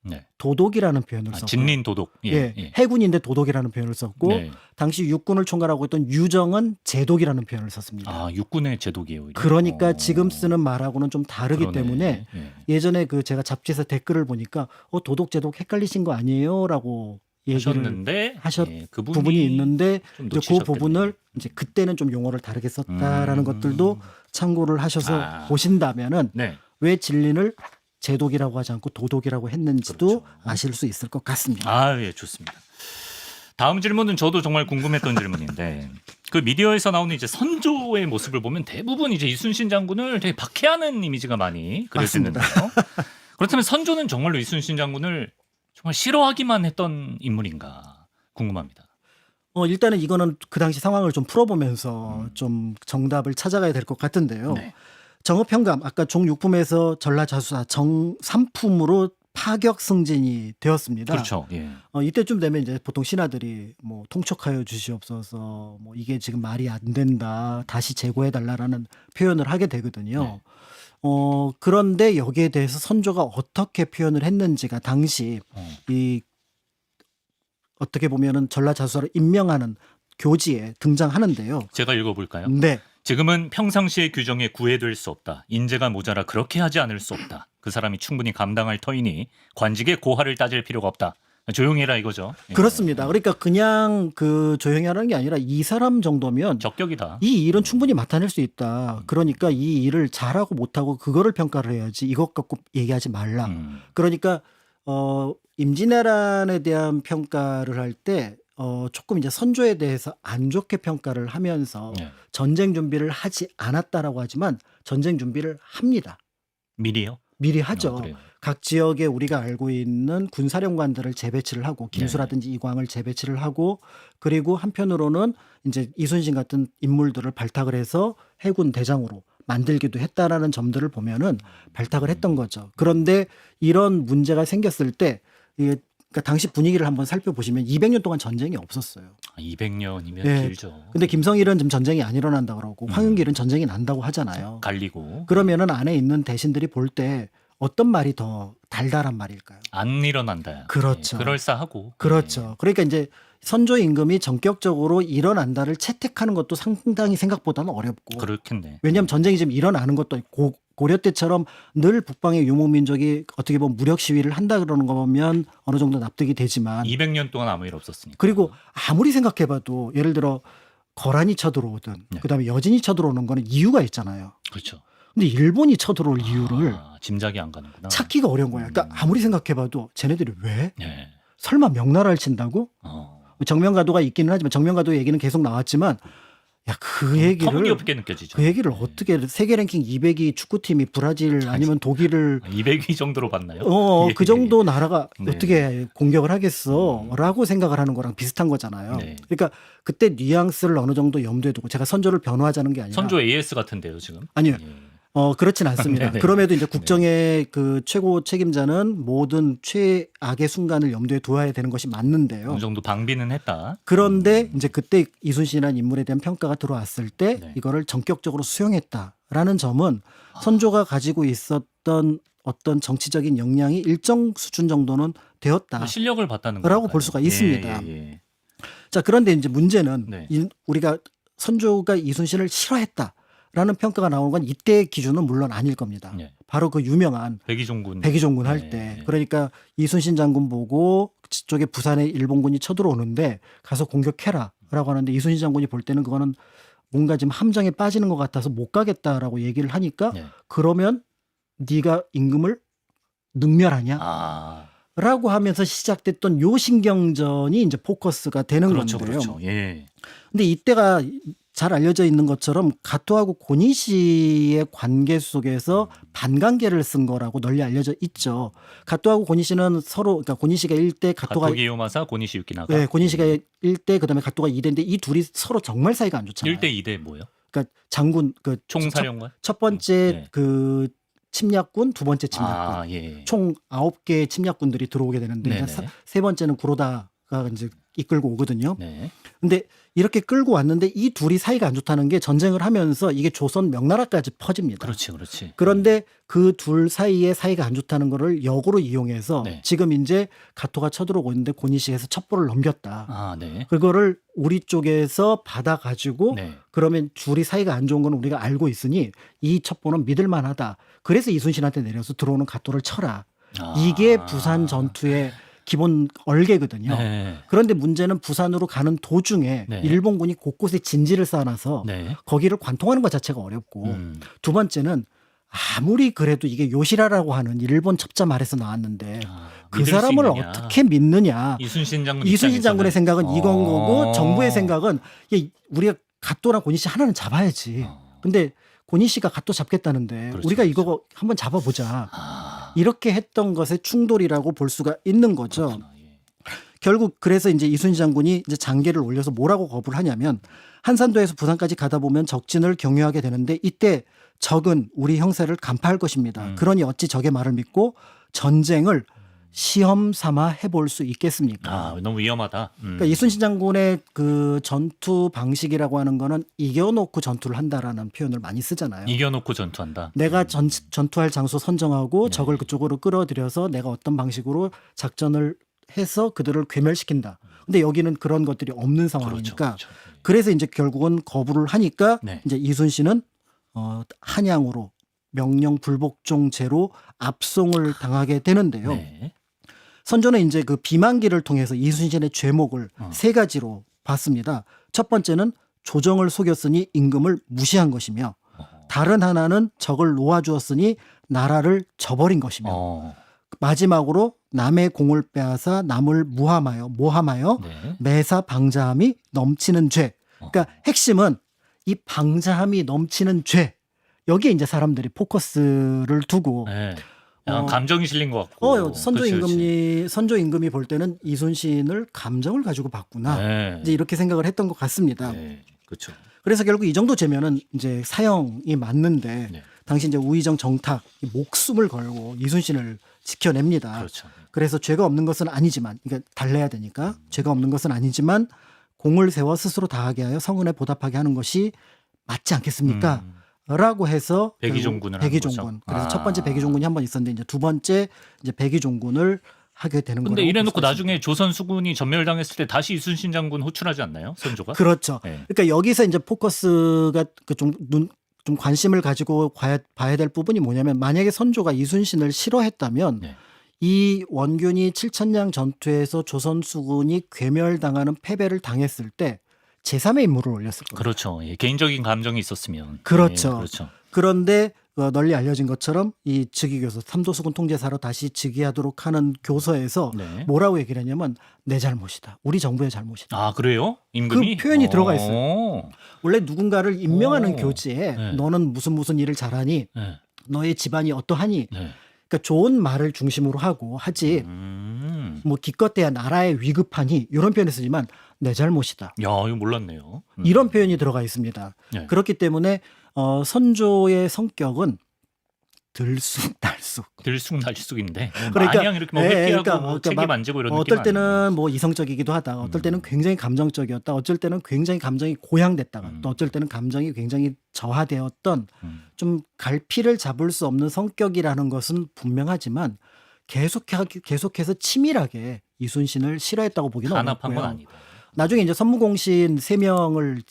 네. 도독이라는 표현을 썼고 진린 도독. 예, 해군인데 도독이라는 표현을 썼고 네. 당시 육군을 총괄하고 있던 유정은 제독이라는 표현을 썼습니다. 아, 육군의 제독이에요. 그러니까 지금 쓰는 말하고는 좀 다르기 그러네. 때문에 예. 예전에 그 제가 잡지에서 댓글을 보니까 도독 제독 헷갈리신 거 아니에요라고 얘기를 하셨는데 하셨 예, 부분이 있는데 좀 이제 그 놓치셨겠네요. 부분을 이제 그때는 좀 용어를 다르게 썼다라는 것들도 참고를 하셔서 보신다면은 네. 왜 진리를 제독이라고 하지 않고 도독이라고 했는지도 그렇죠. 아실 수 있을 것 같습니다. 아, 예, 좋습니다. 다음 질문은 저도 정말 궁금했던 질문인데 그 미디어에서 나오는 이제 선조의 모습을 보면 대부분 이제 이순신 장군을 되게 박해하는 이미지가 많이 그려지는데요. 그렇다면 선조는 정말로 이순신 장군을 정말 싫어하기만 했던 인물인가 궁금합니다. 일단은 이거는 그 당시 상황을 좀 풀어보면서 좀 정답을 찾아가야 될 것 같은데요. 네. 정읍현감 아까 종육품에서 전라자수사 정삼품으로 파격 승진이 되었습니다. 그렇죠. 예. 이때쯤 되면 이제 보통 신하들이 뭐 통촉하여 주시옵소서, 뭐 이게 지금 말이 안 된다, 다시 재고해 달라라는 표현을 하게 되거든요. 네. 그런데 여기에 대해서 선조가 어떻게 표현을 했는지가 당시 이 어떻게 보면은 전라자수사를 임명하는 교지에 등장하는데요. 제가 읽어볼까요? 네. 지금은 평상시의 규정에 구애될 수 없다. 인재가 모자라 그렇게 하지 않을 수 없다. 그 사람이 충분히 감당할 터이니 관직의 고하를 따질 필요가 없다. 조용히 해라 이거죠. 예. 그렇습니다. 그러니까 그냥 그 조용히 하라는 게 아니라 이 사람 정도면 적격이다. 이 일은 충분히 맡아낼 수 있다. 그러니까 이 일을 잘하고 못하고 그거를 평가를 해야지 이것 갖고 얘기하지 말라. 그러니까 임진왜란에 대한 평가를 할 때 조금 이제 선조에 대해서 안 좋게 평가를 하면서 네. 전쟁 준비를 하지 않았다라고 하지만 전쟁 준비를 합니다. 미리요? 미리 하죠. 그래요. 각 지역에 우리가 알고 있는 군사령관들을 재배치를 하고 김수라든지 이광을 재배치를 하고 그리고 한편으로는 이제 이순신 같은 인물들을 발탁을 해서 해군 대장으로 만들기도 했다라는 점들을 보면은 발탁을 했던 거죠. 그런데 이런 문제가 생겼을 때 이게 그러니까 당시 분위기를 한번 살펴보시면 200년 동안 전쟁이 없었어요. 200년이면 네. 길죠. 근데 김성일은 지금 전쟁이 안 일어난다고 그러고 황윤길은 전쟁이 난다고 하잖아요. 갈리고. 그러면은 안에 있는 대신들이 볼 때 어떤 말이 더 달달한 말일까요? 안 일어난다. 그렇죠. 예, 그럴싸하고. 그렇죠. 그러니까 이제 선조 임금이 전격적으로 일어난다를 채택하는 것도 상당히 생각보다는 어렵고. 그렇겠네. 왜냐하면 전쟁이 지금 일어나는 것도 고려 때처럼 늘 북방의 유목민족이 어떻게 보면 무력 시위를 한다 그러는 거 보면 어느 정도 납득이 되지만 200년 동안 아무 일 없었으니까. 그리고 아무리 생각해봐도 예를 들어 거란이 쳐들어오든 네. 그다음에 여진이 쳐들어오는 거는 이유가 있잖아요. 그렇죠. 근데 일본이 쳐들어올 이유를 짐작이 안 가는구나. 찾기가 어려운 거야. 그러니까 아무리 생각해봐도 쟤네들이 왜? 네. 설마 명나라를 친다고? 어. 정면가도가 있기는 하지만 정면가도 얘기는 계속 나왔지만 야 그 얘기를 터무니없게 느껴지죠. 그 얘기를 어떻게 세계 랭킹 200위 축구팀이 브라질 아니면 독일을 200위 정도로 봤나요? 예. 그 정도 나라가 네. 어떻게 공격을 하겠어라고 생각을 하는 거랑 비슷한 거잖아요. 네. 그러니까 그때 뉘앙스를 어느 정도 염두에 두고 제가 선조를 변호하자는 게 아니라 선조 AS 같은데요, 지금. 아니요. 예. 그렇진 않습니다. 네네. 그럼에도 이제 국정의 그 최고 책임자는 모든 최악의 순간을 염두에 두어야 되는 것이 맞는데요. 어느 정도 방비는 했다. 그런데 이제 그때 이순신이라는 인물에 대한 평가가 들어왔을 때 네. 이거를 전격적으로 수용했다라는 점은 선조가 가지고 있었던 어떤 정치적인 역량이 일정 수준 정도는 되었다. 실력을 봤다는 라고 거니까요. 볼 수가 있습니다. 예, 예. 자, 그런데 이제 문제는 네. 우리가 선조가 이순신을 싫어했다라는 평가가 나오는 건 이때의 기준은 물론 아닐 겁니다. 네. 바로 그 유명한 백의종군. 백의종군 할 네. 때 그러니까 이순신 장군 보고 저쪽에 부산에 일본군이 쳐들어오는데 가서 공격해라라고 하는데 이순신 장군이 볼 때는 그거는 뭔가 지금 함정에 빠지는 것 같아서 못 가겠다라고 얘기를 하니까 네. 그러면 네가 임금을 능멸하냐? 아, 라고 하면서 시작됐던 요 신경전이 이제 포커스가 되는 그렇죠, 건데요. 그렇죠. 예. 근데 이때가 잘 알려져 있는 것처럼 가토하고 고니시의 관계 속에서 반관계를 쓴 거라고 널리 알려져 있죠. 가토하고 고니시는 서로, 그러니까 고니시가 1대, 가토가 가토기 요마사 고니시 유키나가. 네, 고니시가 1대, 그다음에 가토가 2대인데 이 둘이 서로 정말 사이가 안 좋잖아요. 1대 2대 뭐예요? 그러니까 장군 그 총사령관? 첫 번째 네. 그 침략군, 두 번째 침략군. 아, 예. 총 9개의 침략군들이 들어오게 되는데 네네. 이제 세 번째는 구로다가 이제 이끌고 오거든요. 네. 근데 이렇게 끌고 왔는데 이 둘이 사이가 안 좋다는 게 전쟁을 하면서 이게 조선 명나라까지 퍼집니다. 그렇지, 그렇지. 그런데 그 둘 사이에 사이가 안 좋다는 거를 역으로 이용해서 네. 지금 이제 가토가 쳐들어오고 있는데 고니시에서 첩보를 넘겼다. 아, 네. 그거를 우리 쪽에서 받아가지고 네. 그러면 둘이 사이가 안 좋은 건 우리가 알고 있으니 이 첩보는 믿을 만하다. 그래서 이순신한테 내려서 들어오는 가토를 쳐라. 아. 이게 부산 전투의 기본 얼개거든요. 네. 그런데 문제는 부산으로 가는 도중에 네. 일본군이 곳곳에 진지를 쌓아놔서 네. 거기를 관통하는 것 자체가 어렵고 두 번째는 아무리 그래도 이게 요시라라고 하는 일본 첩자 말에서 나왔는데 아, 그 믿을 수 사람을 있느냐. 어떻게 믿느냐. 이순신 장군 이순신 장군의 입장에서는. 생각은 이건 거고 정부의 어. 생각은 우리가 가토랑 고니시 하나는 잡아야지. 근데 고니시가 가토 잡겠다는데 그렇죠, 우리가 그렇죠. 이거 한번 잡아보자. 아, 이렇게 했던 것의 충돌이라고 볼 수가 있는 거죠. 그렇구나. 예. 결국 그래서 이제 이순신 장군이 이제 장계를 올려서 뭐라고 거부를 하냐면 한산도에서 부산까지 가다 보면 적진을 경유하게 되는데 이때 적은 우리 형세를 간파할 것입니다. 그러니 어찌 적의 말을 믿고 전쟁을 시험 삼아 해볼 수 있겠습니까? 아, 너무 위험하다. 그러니까 이순신 장군의 그 전투 방식이라고 하는 거는 이겨놓고 전투를 한다라는 표현을 많이 쓰잖아요. 이겨놓고 전투한다. 내가 전투할 장소 선정하고 적을 그쪽으로 끌어들여서 내가 어떤 방식으로 작전을 해서 그들을 괴멸시킨다. 근데 여기는 그런 것들이 없는 상황이니까 그렇죠. 그래서 이제 결국은 거부를 하니까 네. 이제 이순신은 한양으로 명령 불복종제로 압송을 당하게 되는데요. 네. 선조는 이제 그 비만기를 통해서 이순신의 죄목을 세 가지로 봤습니다. 첫 번째는 조정을 속였으니 임금을 무시한 것이며 다른 하나는 적을 놓아주었으니 나라를 저버린 것이며 어. 마지막으로 남의 공을 빼앗아 남을 모함하여 네. 매사 방자함이 넘치는 죄. 그러니까 핵심은 이 방자함이 넘치는 죄. 여기에 이제 사람들이 포커스를 두고 네. 약간 감정이 실린 것 같고. 선조 그치, 그치. 임금이 볼 때는 이순신을 감정을 가지고 봤구나. 네. 이제 이렇게 생각을 했던 것 같습니다. 네. 그렇죠. 그래서 결국 이 정도 죄면은 이제 사형이 맞는데 네. 당시 이제 우의정 정탁 목숨을 걸고 이순신을 지켜냅니다. 그렇죠. 그래서 죄가 없는 것은 아니지만, 그러니까 달래야 되니까 죄가 없는 것은 아니지만 공을 세워 스스로 다하게 하여 성은에 보답하게 하는 것이 맞지 않겠습니까? 라고 해서 백의종군을 하는 백의종군. 거죠. 그래서 아. 첫 번째 백의종군이 한 번 있었는데 이제 두 번째 이제 백의종군을 하게 되는 거예요. 근데 이래놓고 나중에 조선 수군이 전멸당했을 때 다시 이순신 장군 호출하지 않나요? 선조가? 그렇죠. 네. 그러니까 여기서 이제 포커스가 좀 관심을 가지고 봐야 될 부분이 뭐냐면 만약에 선조가 이순신을 싫어했다면 네. 이 원균이 칠천량 전투에서 조선 수군이 괴멸당하는 패배를 당했을 때 제3의 임무를 올렸을 거예요. 그렇죠. 예, 개인적인 감정이 있었으면. 그렇죠. 예, 그렇죠. 그런데 널리 알려진 것처럼 이 즉위교서 삼도수군 통제사로 다시 즉위하도록 하는 교서에서 네. 뭐라고 얘기를 했냐면 내 잘못이다. 우리 정부의 잘못이다. 아, 그래요? 임금이? 그 표현이 들어가 있어요. 오. 원래 누군가를 임명하는 오. 교지에 네. 너는 무슨 일을 잘하니 네. 너의 집안이 어떠하니 네. 그러니까 좋은 말을 중심으로 하고 하지 뭐 기껏해야 나라에 위급하니 이런 표현을 쓰지만 내 잘못이다. 야, 이거 몰랐네요. 이런 표현이 들어가 있습니다. 네. 그렇기 때문에 선조의 성격은 들쑥날쑥. 들쑥날쑥인데 그러니까, 마냥 이렇게 뭐 회피하고 그러니까, 뭐 그러니까 책임 안 지고 이런 어떨 느낌 아니에요? 때는 뭐 이성적이기도 하다가 어떨 때는 굉장히 감정적이었다. 어쩔 때는 굉장히 감정이 고양됐다가 또 어쩔 때는 감정이 굉장히 저하되었던 좀 갈피를 잡을 수 없는 성격이라는 것은 분명하지만 계속해서 치밀하게 이순신을 싫어했다고 보기는 단합한 어렵고요. 건 아니다. 나중에 이제 선무공신 3명을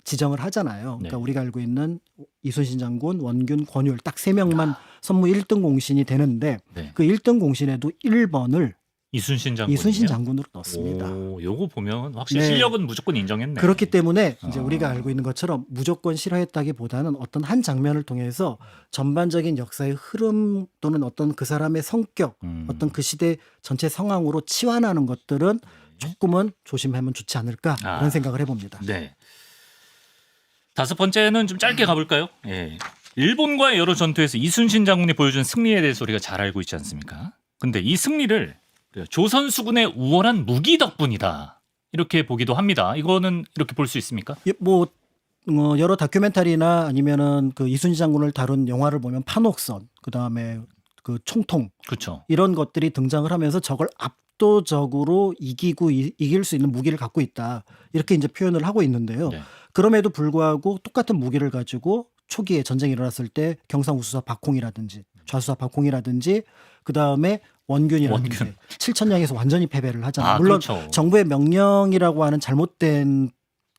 지정을 하잖아요. 네. 그러니까 우리가 알고 있는 이순신 장군, 원균, 권율 딱 3명만 선무 1등 공신이 되는데 네. 그 1등 공신에도 1번을 이순신 장군이요? 이순신 장군으로 넣습니다. 오, 요거 보면 확실히 네. 실력은 무조건 인정했네. 그렇기 때문에 이제 아. 우리가 알고 있는 것처럼 무조건 싫어했다기보다는 어떤 한 장면을 통해서 전반적인 역사의 흐름 또는 어떤 그 사람의 성격, 어떤 그 시대 전체 상황으로 치환하는 것들은 조금은 조심하면 좋지 않을까 아. 그런 생각을 해봅니다. 네. 다섯 번째는 좀 짧게 가볼까요? 예. 일본과의 여러 전투에서 이순신 장군이 보여준 승리에 대해서 우리가 잘 알고 있지 않습니까? 근데 이 승리를 조선 수군의 우월한 무기 덕분이다. 이렇게 보기도 합니다. 이거는 이렇게 볼 수 있습니까? 예, 뭐 여러 다큐멘터리나 아니면은 그 이순신 장군을 다룬 영화를 보면 판옥선, 그 다음에 그 총통 그렇죠. 이런 것들이 등장을 하면서 적을 압도적으로 이기고 이길 수 있는 무기를 갖고 있다. 이렇게 이제 표현을 하고 있는데요. 네. 그럼에도 불구하고 똑같은 무기를 가지고 초기에 전쟁이 일어났을 때 경상우수사 박홍이라든지 좌수사 박홍이라든지 그 다음에 원균이라든지 원균. 칠천량에서 완전히 패배를 하잖아요. 아, 물론 그렇죠. 정부의 명령이라고 하는 잘못된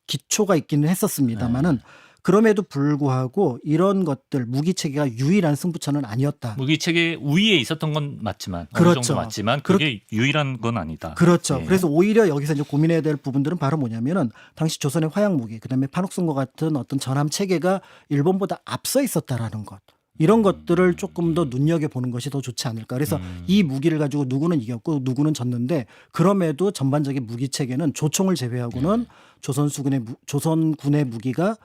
기초가 있기는 했었습니다만은 그럼에도 불구하고 이런 것들 무기 체계가 유일한 승부처는 아니었다. 무기 체계 우위에 있었던 건 맞지만 어느 그렇죠. 정도 맞지만 그게 유일한 건 아니다. 그렇죠. 예. 그래서 오히려 여기서 이제 고민해야 될 부분들은 바로 뭐냐면은 당시 조선의 화약 무기, 그다음에 판옥선과 같은 어떤 전함 체계가 일본보다 앞서 있었다라는 것. 이런 것들을 조금 더 눈여겨보는 것이 더 좋지 않을까. 그래서 이 무기를 가지고 누구는 이겼고 누구는 졌는데 그럼에도 전반적인 무기 체계는 조총을 제외하고는 조선군의 무기가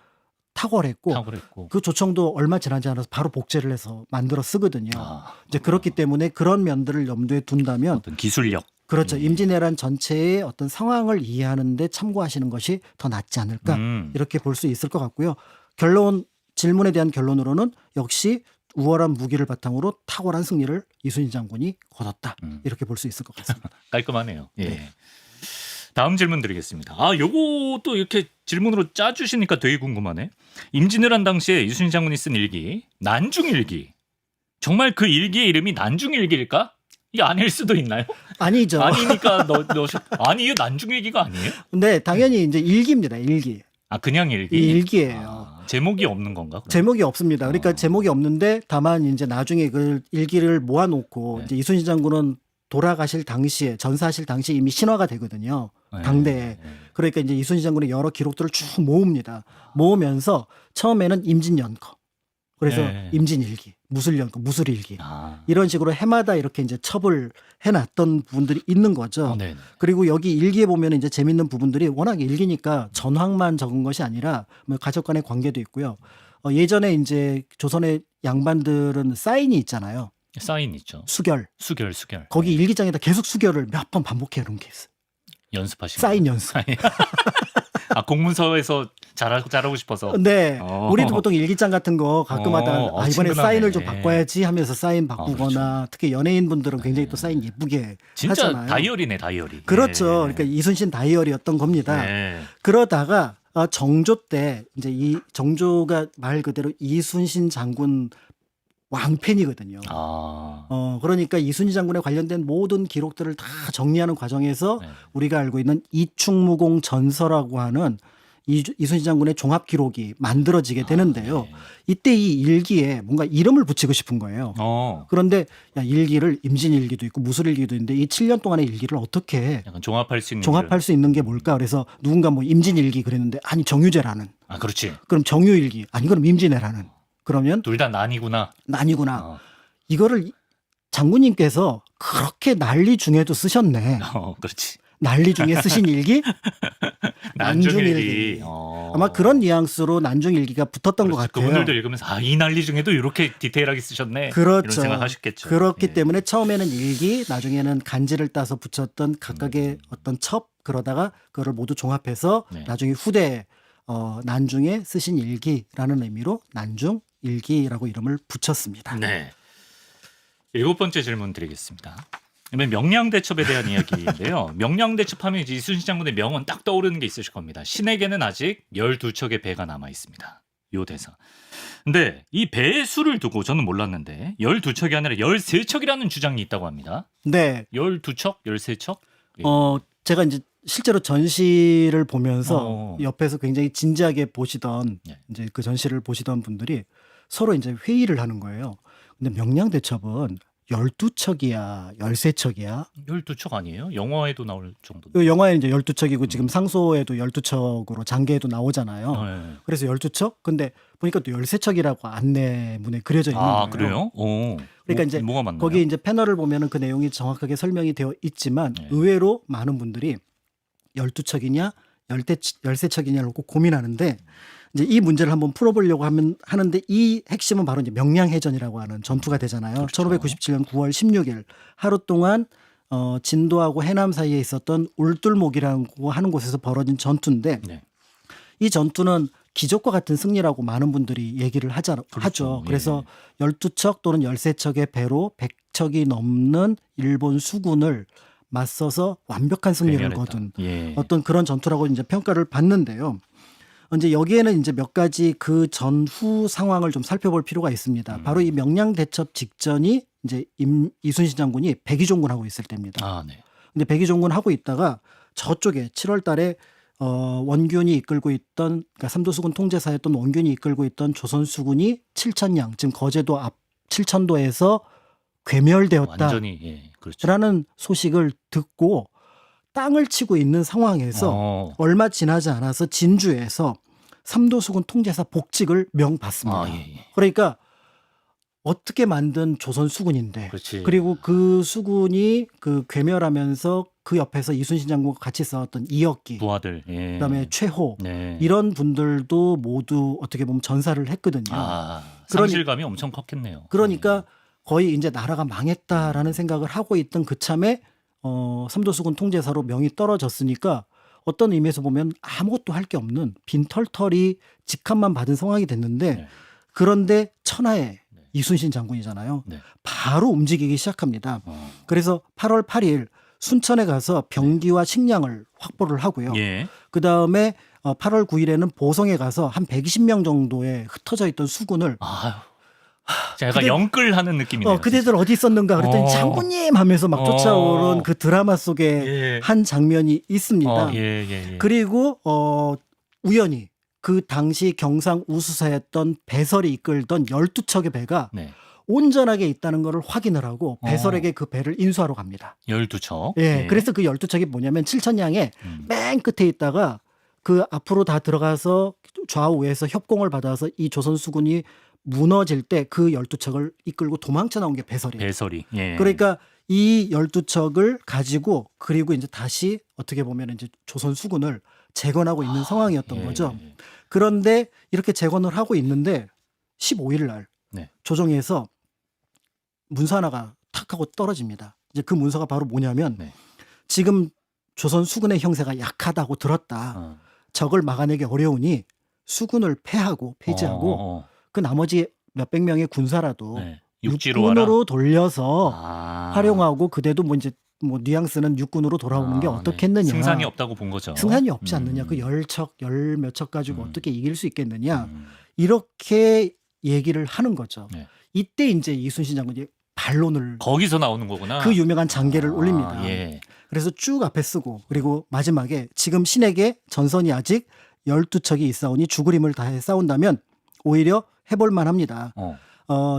탁월했고 탁월했고. 그 조총도 얼마 지나지 않아서 바로 복제를 해서 만들어 쓰거든요. 아, 이제 그렇기 때문에 그런 면들을 염두에 둔다면 어떤 기술력. 그렇죠. 임진왜란 전체의 어떤 상황을 이해하는데 참고하시는 것이 더 낫지 않을까 이렇게 볼 수 있을 것 같고요. 질문에 대한 결론으로는 역시 우월한 무기를 바탕으로 탁월한 승리를 이순신 장군이 거뒀다. 이렇게 볼 수 있을 것 같습니다. 깔끔하네요. 예. 네. 다음 질문 드리겠습니다. 아, 요것도 이렇게 질문으로 짜주시니까 되게 궁금하네. 임진왜란 당시에 이순신 장군이 쓴 일기, 난중일기. 정말 그 일기의 이름이 난중일기일까? 이게 아닐 수도 있나요? 아니죠. 아니니까 아니 이게 난중일기가 아니에요? 근데 당연히 이제 일기입니다. 일기. 아, 그냥 일기. 일기예요. 아, 제목이 없는 건가? 그럼? 제목이 없습니다. 그러니까 제목이 없는데 다만 이제 나중에 그 일기를 모아놓고 네. 이제 이순신 장군은 돌아가실 당시에 전사하실 당시에 이미 신화가 되거든요. 당대에. 네. 그러니까 이제 이순신 장군의 여러 기록들을 쭉 모읍니다. 모으면서 처음에는 임진연거. 그래서 네. 임진일기, 무술연거, 무술일기. 아, 이런 식으로 해마다 이렇게 이제 첩을 해놨던 부분들이 있는 거죠. 네. 그리고 여기 일기에 보면 이제 재밌는 부분들이 워낙 일기니까 전황만 적은 것이 아니라 뭐 가족 간의 관계도 있고요. 예전에 이제 조선의 양반들은 사인이 있잖아요. 사인 있죠. 수결. 수결. 거기 일기장에다 계속 수결을 몇 번 반복해 놓은 게 있어요. 연습하신 사인 거. 연습. 아, 공문서에서 잘하고 싶어서. 네. 어. 우리도 보통 일기장 같은 거 가끔 하다가 이번에 친근하네. 사인을 좀 바꿔야지 하면서 사인 바꾸거나 그렇죠. 특히 연예인분들은 굉장히 또 사인 예쁘게 진짜 하잖아요. 다이어리네, 다이어리. 그렇죠. 네. 그러니까 이순신 다이어리였던 겁니다. 네. 그러다가 정조 때 이제 이 정조가 말 그대로 이순신 장군 왕팬이거든요. 아, 그러니까 이순신 장군에 관련된 모든 기록들을 다 정리하는 과정에서 네. 우리가 알고 있는 이충무공 전서라고 하는 이순신 장군의 종합 기록이 만들어지게 되는데요. 네. 이때 이 일기에 뭔가 이름을 붙이고 싶은 거예요. 그런데 야, 일기를 임진일기도 있고 무술일기도 있는데 이 7년 동안의 일기를 어떻게 약간 종합할 수 있는. 종합할 수 있는 게 뭘까? 그래서 누군가 뭐 임진일기 그랬는데 아니 정유재라는. 아, 그렇지. 그럼 정유일기 아니 그럼 임진왜라는. 그러면 둘 다 난이구나. 난이구나. 어. 이거를 장군님께서 그렇게 난리 중에도 쓰셨네. 그렇지. 난리 중에 쓰신 일기? 난중일기. 아마 그런 뉘앙스로 난중일기가 붙었던 것 같아요. 그분들도 읽으면서 아, 이 난리 중에도 이렇게 디테일하게 쓰셨네. 그렇죠. 이런 생각하셨겠죠. 그렇기 예. 때문에 처음에는 일기, 나중에는 간지를 따서 붙였던 각각의 어떤 첩 그러다가 그거를 모두 종합해서 네. 나중에 후대 난중에 쓰신 일기라는 의미로 난중일기라고 이름을 붙였습니다. 네. 7번째 질문 드리겠습니다. 이번 명량대첩에 대한 이야기인데요. 명량대첩하면 이제 이순신 장군의 명언 딱 떠오르는 게 있으실 겁니다. 신에게는 아직 12척의 배가 남아 있습니다. 요 대사. 근데 이 배의 수를 두고 저는 몰랐는데 12척이 아니라 13척이라는 주장이 있다고 합니다. 네. 12척? 13척? 예. 제가 이제 실제로 전시를 보면서 어. 옆에서 굉장히 진지하게 보시던 네. 이제 그 전시를 보시던 분들이 서로 이제 회의를 하는 거예요. 근데 명량대첩은 12척이야, 13척이야? 12척 아니에요? 영화에도 나올 정도. 그 영화에 이제 12척이고 지금 상소에도 12척으로 장계에도 나오잖아요. 네. 그래서 12척? 근데 보니까 또 13척이라고 안내문에 그려져 있는 거예요. 아, 그래요? 오. 그러니까 이제 뭐가 맞나요? 거기 이제 패널을 보면은 그 내용이 정확하게 설명이 되어 있지만 네. 의외로 많은 분들이 12척이냐 13척이냐를 꼭 고민하는데 이제 이 문제를 한번 풀어보려고 하는데 이 핵심은 바로 이제 명량해전이라고 하는 전투가 되잖아요. 그렇죠. 1597년 9월 16일 하루 동안 진도하고 해남 사이에 있었던 울들목이라고 하는 곳에서 벌어진 전투인데 네. 이 전투는 기적과 같은 승리라고 많은 분들이 얘기를 하죠. 그렇죠. 그래서 12척 또는 13척의 배로 100척이 넘는 일본 수군을 맞서서 완벽한 승리를 괴멸했다. 거둔 예. 어떤 그런 전투라고 이제 평가를 받는데요. 이제 여기에는 이제 몇 가지 그 전후 상황을 좀 살펴볼 필요가 있습니다. 바로 이 명량 대첩 직전이 이제 이순신 장군이 백의종군하고 있을 때입니다. 아, 네. 근데 백의종군 하고 있다가 저쪽에 7월 달에 원균이 이끌고 있던 그러니까 삼도수군 통제사였던 원균이 이끌고 있던 조선 수군이 칠천량 지금 거제도 앞 칠천도에서 괴멸되었다라는 완전히 예. 그렇죠. 소식을 듣고 땅을 치고 있는 상황에서 어. 얼마 지나지 않아서 진주에서 삼도수군 통제사 복직을 명받습니다. 아, 예, 예. 그러니까 어떻게 만든 조선 수군인데 그렇지. 그리고 그 수군이 그 괴멸하면서 그 옆에서 이순신 장군과 같이 싸웠던 이혁기 부하들. 예. 그다음에 최호 네. 이런 분들도 모두 어떻게 보면 전사를 했거든요. 아, 그러니- 상실감이 엄청 컸겠네요. 그러니까 거의 이제 나라가 망했다라는 생각을 하고 있던 그 참에 삼도수군 통제사로 명이 떨어졌으니까 어떤 의미에서 보면 아무것도 할 게 없는 빈털털이 직함만 받은 상황이 됐는데 네. 그런데 천하의 네. 이순신 장군이잖아요. 네. 바로 움직이기 시작합니다. 어. 그래서 8월 8일 순천에 가서 병기와 식량을 확보를 하고요. 예. 그 다음에 8월 9일에는 보성에 가서 한 120명 정도의 흩어져 있던 수군을 아유. 제가 그대- 영끌하는 느낌이네요. 그대들 어디 있었는가 그랬더니 어. 장군님 하면서 막 쫓아오는 그 드라마 속에 예. 한 장면이 있습니다. 예, 예, 예. 그리고 우연히 그 당시 경상 우수사였던 배설이 이끌던 12척의 배가 네. 온전하게 있다는 것을 확인을 하고 어. 배설에게 그 배를 인수하러 갑니다. 12척. 예, 그래서 그 12척이 뭐냐면 칠천량의 맨 끝에 있다가 그 앞으로 다 들어가서 좌우에서 협공을 받아서 이 조선 수군이 무너질 때 그 12척을 이끌고 도망쳐 나온 게 배설이에요. 배설이. 예. 그러니까 이 12척을 가지고 그리고 이제 다시 어떻게 보면 이제 조선 수군을 재건하고 있는 상황이었던 예. 거죠. 그런데 이렇게 재건을 하고 있는데 15일 날 네. 조정에서 문서 하나가 탁 하고 떨어집니다. 이제 그 문서가 바로 뭐냐면 네. 지금 조선 수군의 형세가 약하다고 들었다. 어. 적을 막아내기 어려우니 수군을 폐지하고 어. 그 나머지 몇백 명의 군사라도 네. 육지로 와라. 육군으로 돌려서 아. 활용하고 그대도 뭐 이제 뭐 뉘앙스는 육군으로 돌아오는 게 아, 어떻겠느냐. 네. 승산이 없다고 본 거죠. 승산이 없지 않느냐. 그 10척, 열 몇 척 가지고 음. 어떻게 이길 수 있겠느냐. 음. 이렇게 얘기를 하는 거죠. 네. 이때 이제 이순신 장군이 반론을 거기서 나오는 거구나. 그 유명한 장계를 아, 올립니다. 예. 그래서 쭉 앞에 쓰고 그리고 마지막에 지금 신에게 전선이 아직 12척이 있사오니 죽을 힘을 다해 싸운다면 오히려 해볼만 합니다.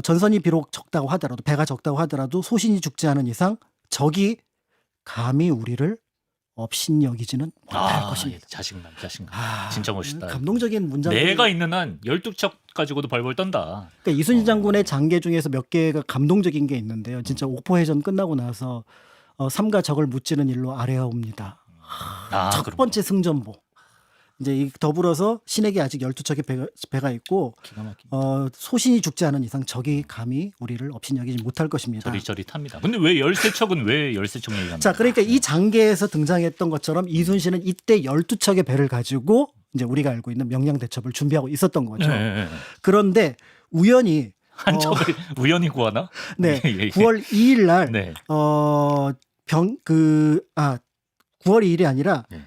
전선이 비록 적다고 하더라도 배가 적다고 하더라도 소신이 죽지 않은 이상 적이 감히 우리를 업신여기지는 못할 것입니다. 예. 자신감. 아, 진짜 멋있다. 감동적인 문장. 내가 있는 한 12척 가지고도 벌벌 떤다. 그러니까 이순신 장군의 장계 중에서 몇 개가 감동적인 게 있는데요. 진짜 옥포해전 끝나고 나서 삼가 적을 무찌는 일로 아뢰어옵니다. 첫 그럼 번째 승전보. 이제 이 더불어서 신에게 아직 12척의 배가 있고 기가 막히게 소신이 죽지 않은 이상 적이 감히 우리를 업신여기지 못할 것입니다. 저릿저릿합니다. 근데 왜 13척은 왜 13척 얘기가 나요? 자, 그러니까 이 장계에서 등장했던 것처럼 이순신은 이때 12척의 배를 가지고 이제 우리가 알고 있는 명량대첩을 준비하고 있었던 거죠. 네. 그런데 우연히 한 척을 우연히 구하나? 네, 예, 예. 9월 2일 날 네. 9월 2일이 아니라 네.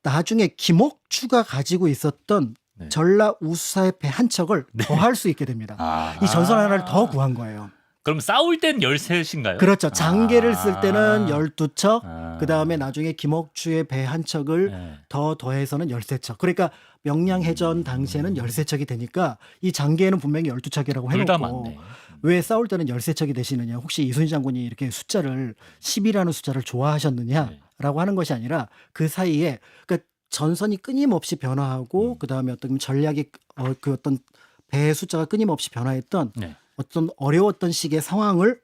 나중에 김옥추가 가지고 있었던 네. 전라 우수사의 배 한 척을 더할 수 있게 됩니다. 이 전선 하나를 더 구한 거예요. 그럼 싸울 땐 13인가요? 그렇죠. 장계를 쓸 때는 아. 12척, 아. 그다음에 나중에 김옥주의 배 한 척을 네. 더 더해서는 13척. 그러니까 명량해전 당시에는 13척이 되니까 이 장계에는 분명히 12척이라고 둘 다 해놓고 맞네. 왜 싸울 때는 13척이 되시느냐. 혹시 이순신 장군이 이렇게 숫자를 10이라는 숫자를 좋아하셨느냐라고 하는 것이 아니라 그 사이에 그러니까 전선이 끊임없이 변화하고 그다음에 어떤 전략이 그 어떤 배의 숫자가 끊임없이 변화했던 네. 어떤 어려웠던 시기의 상황을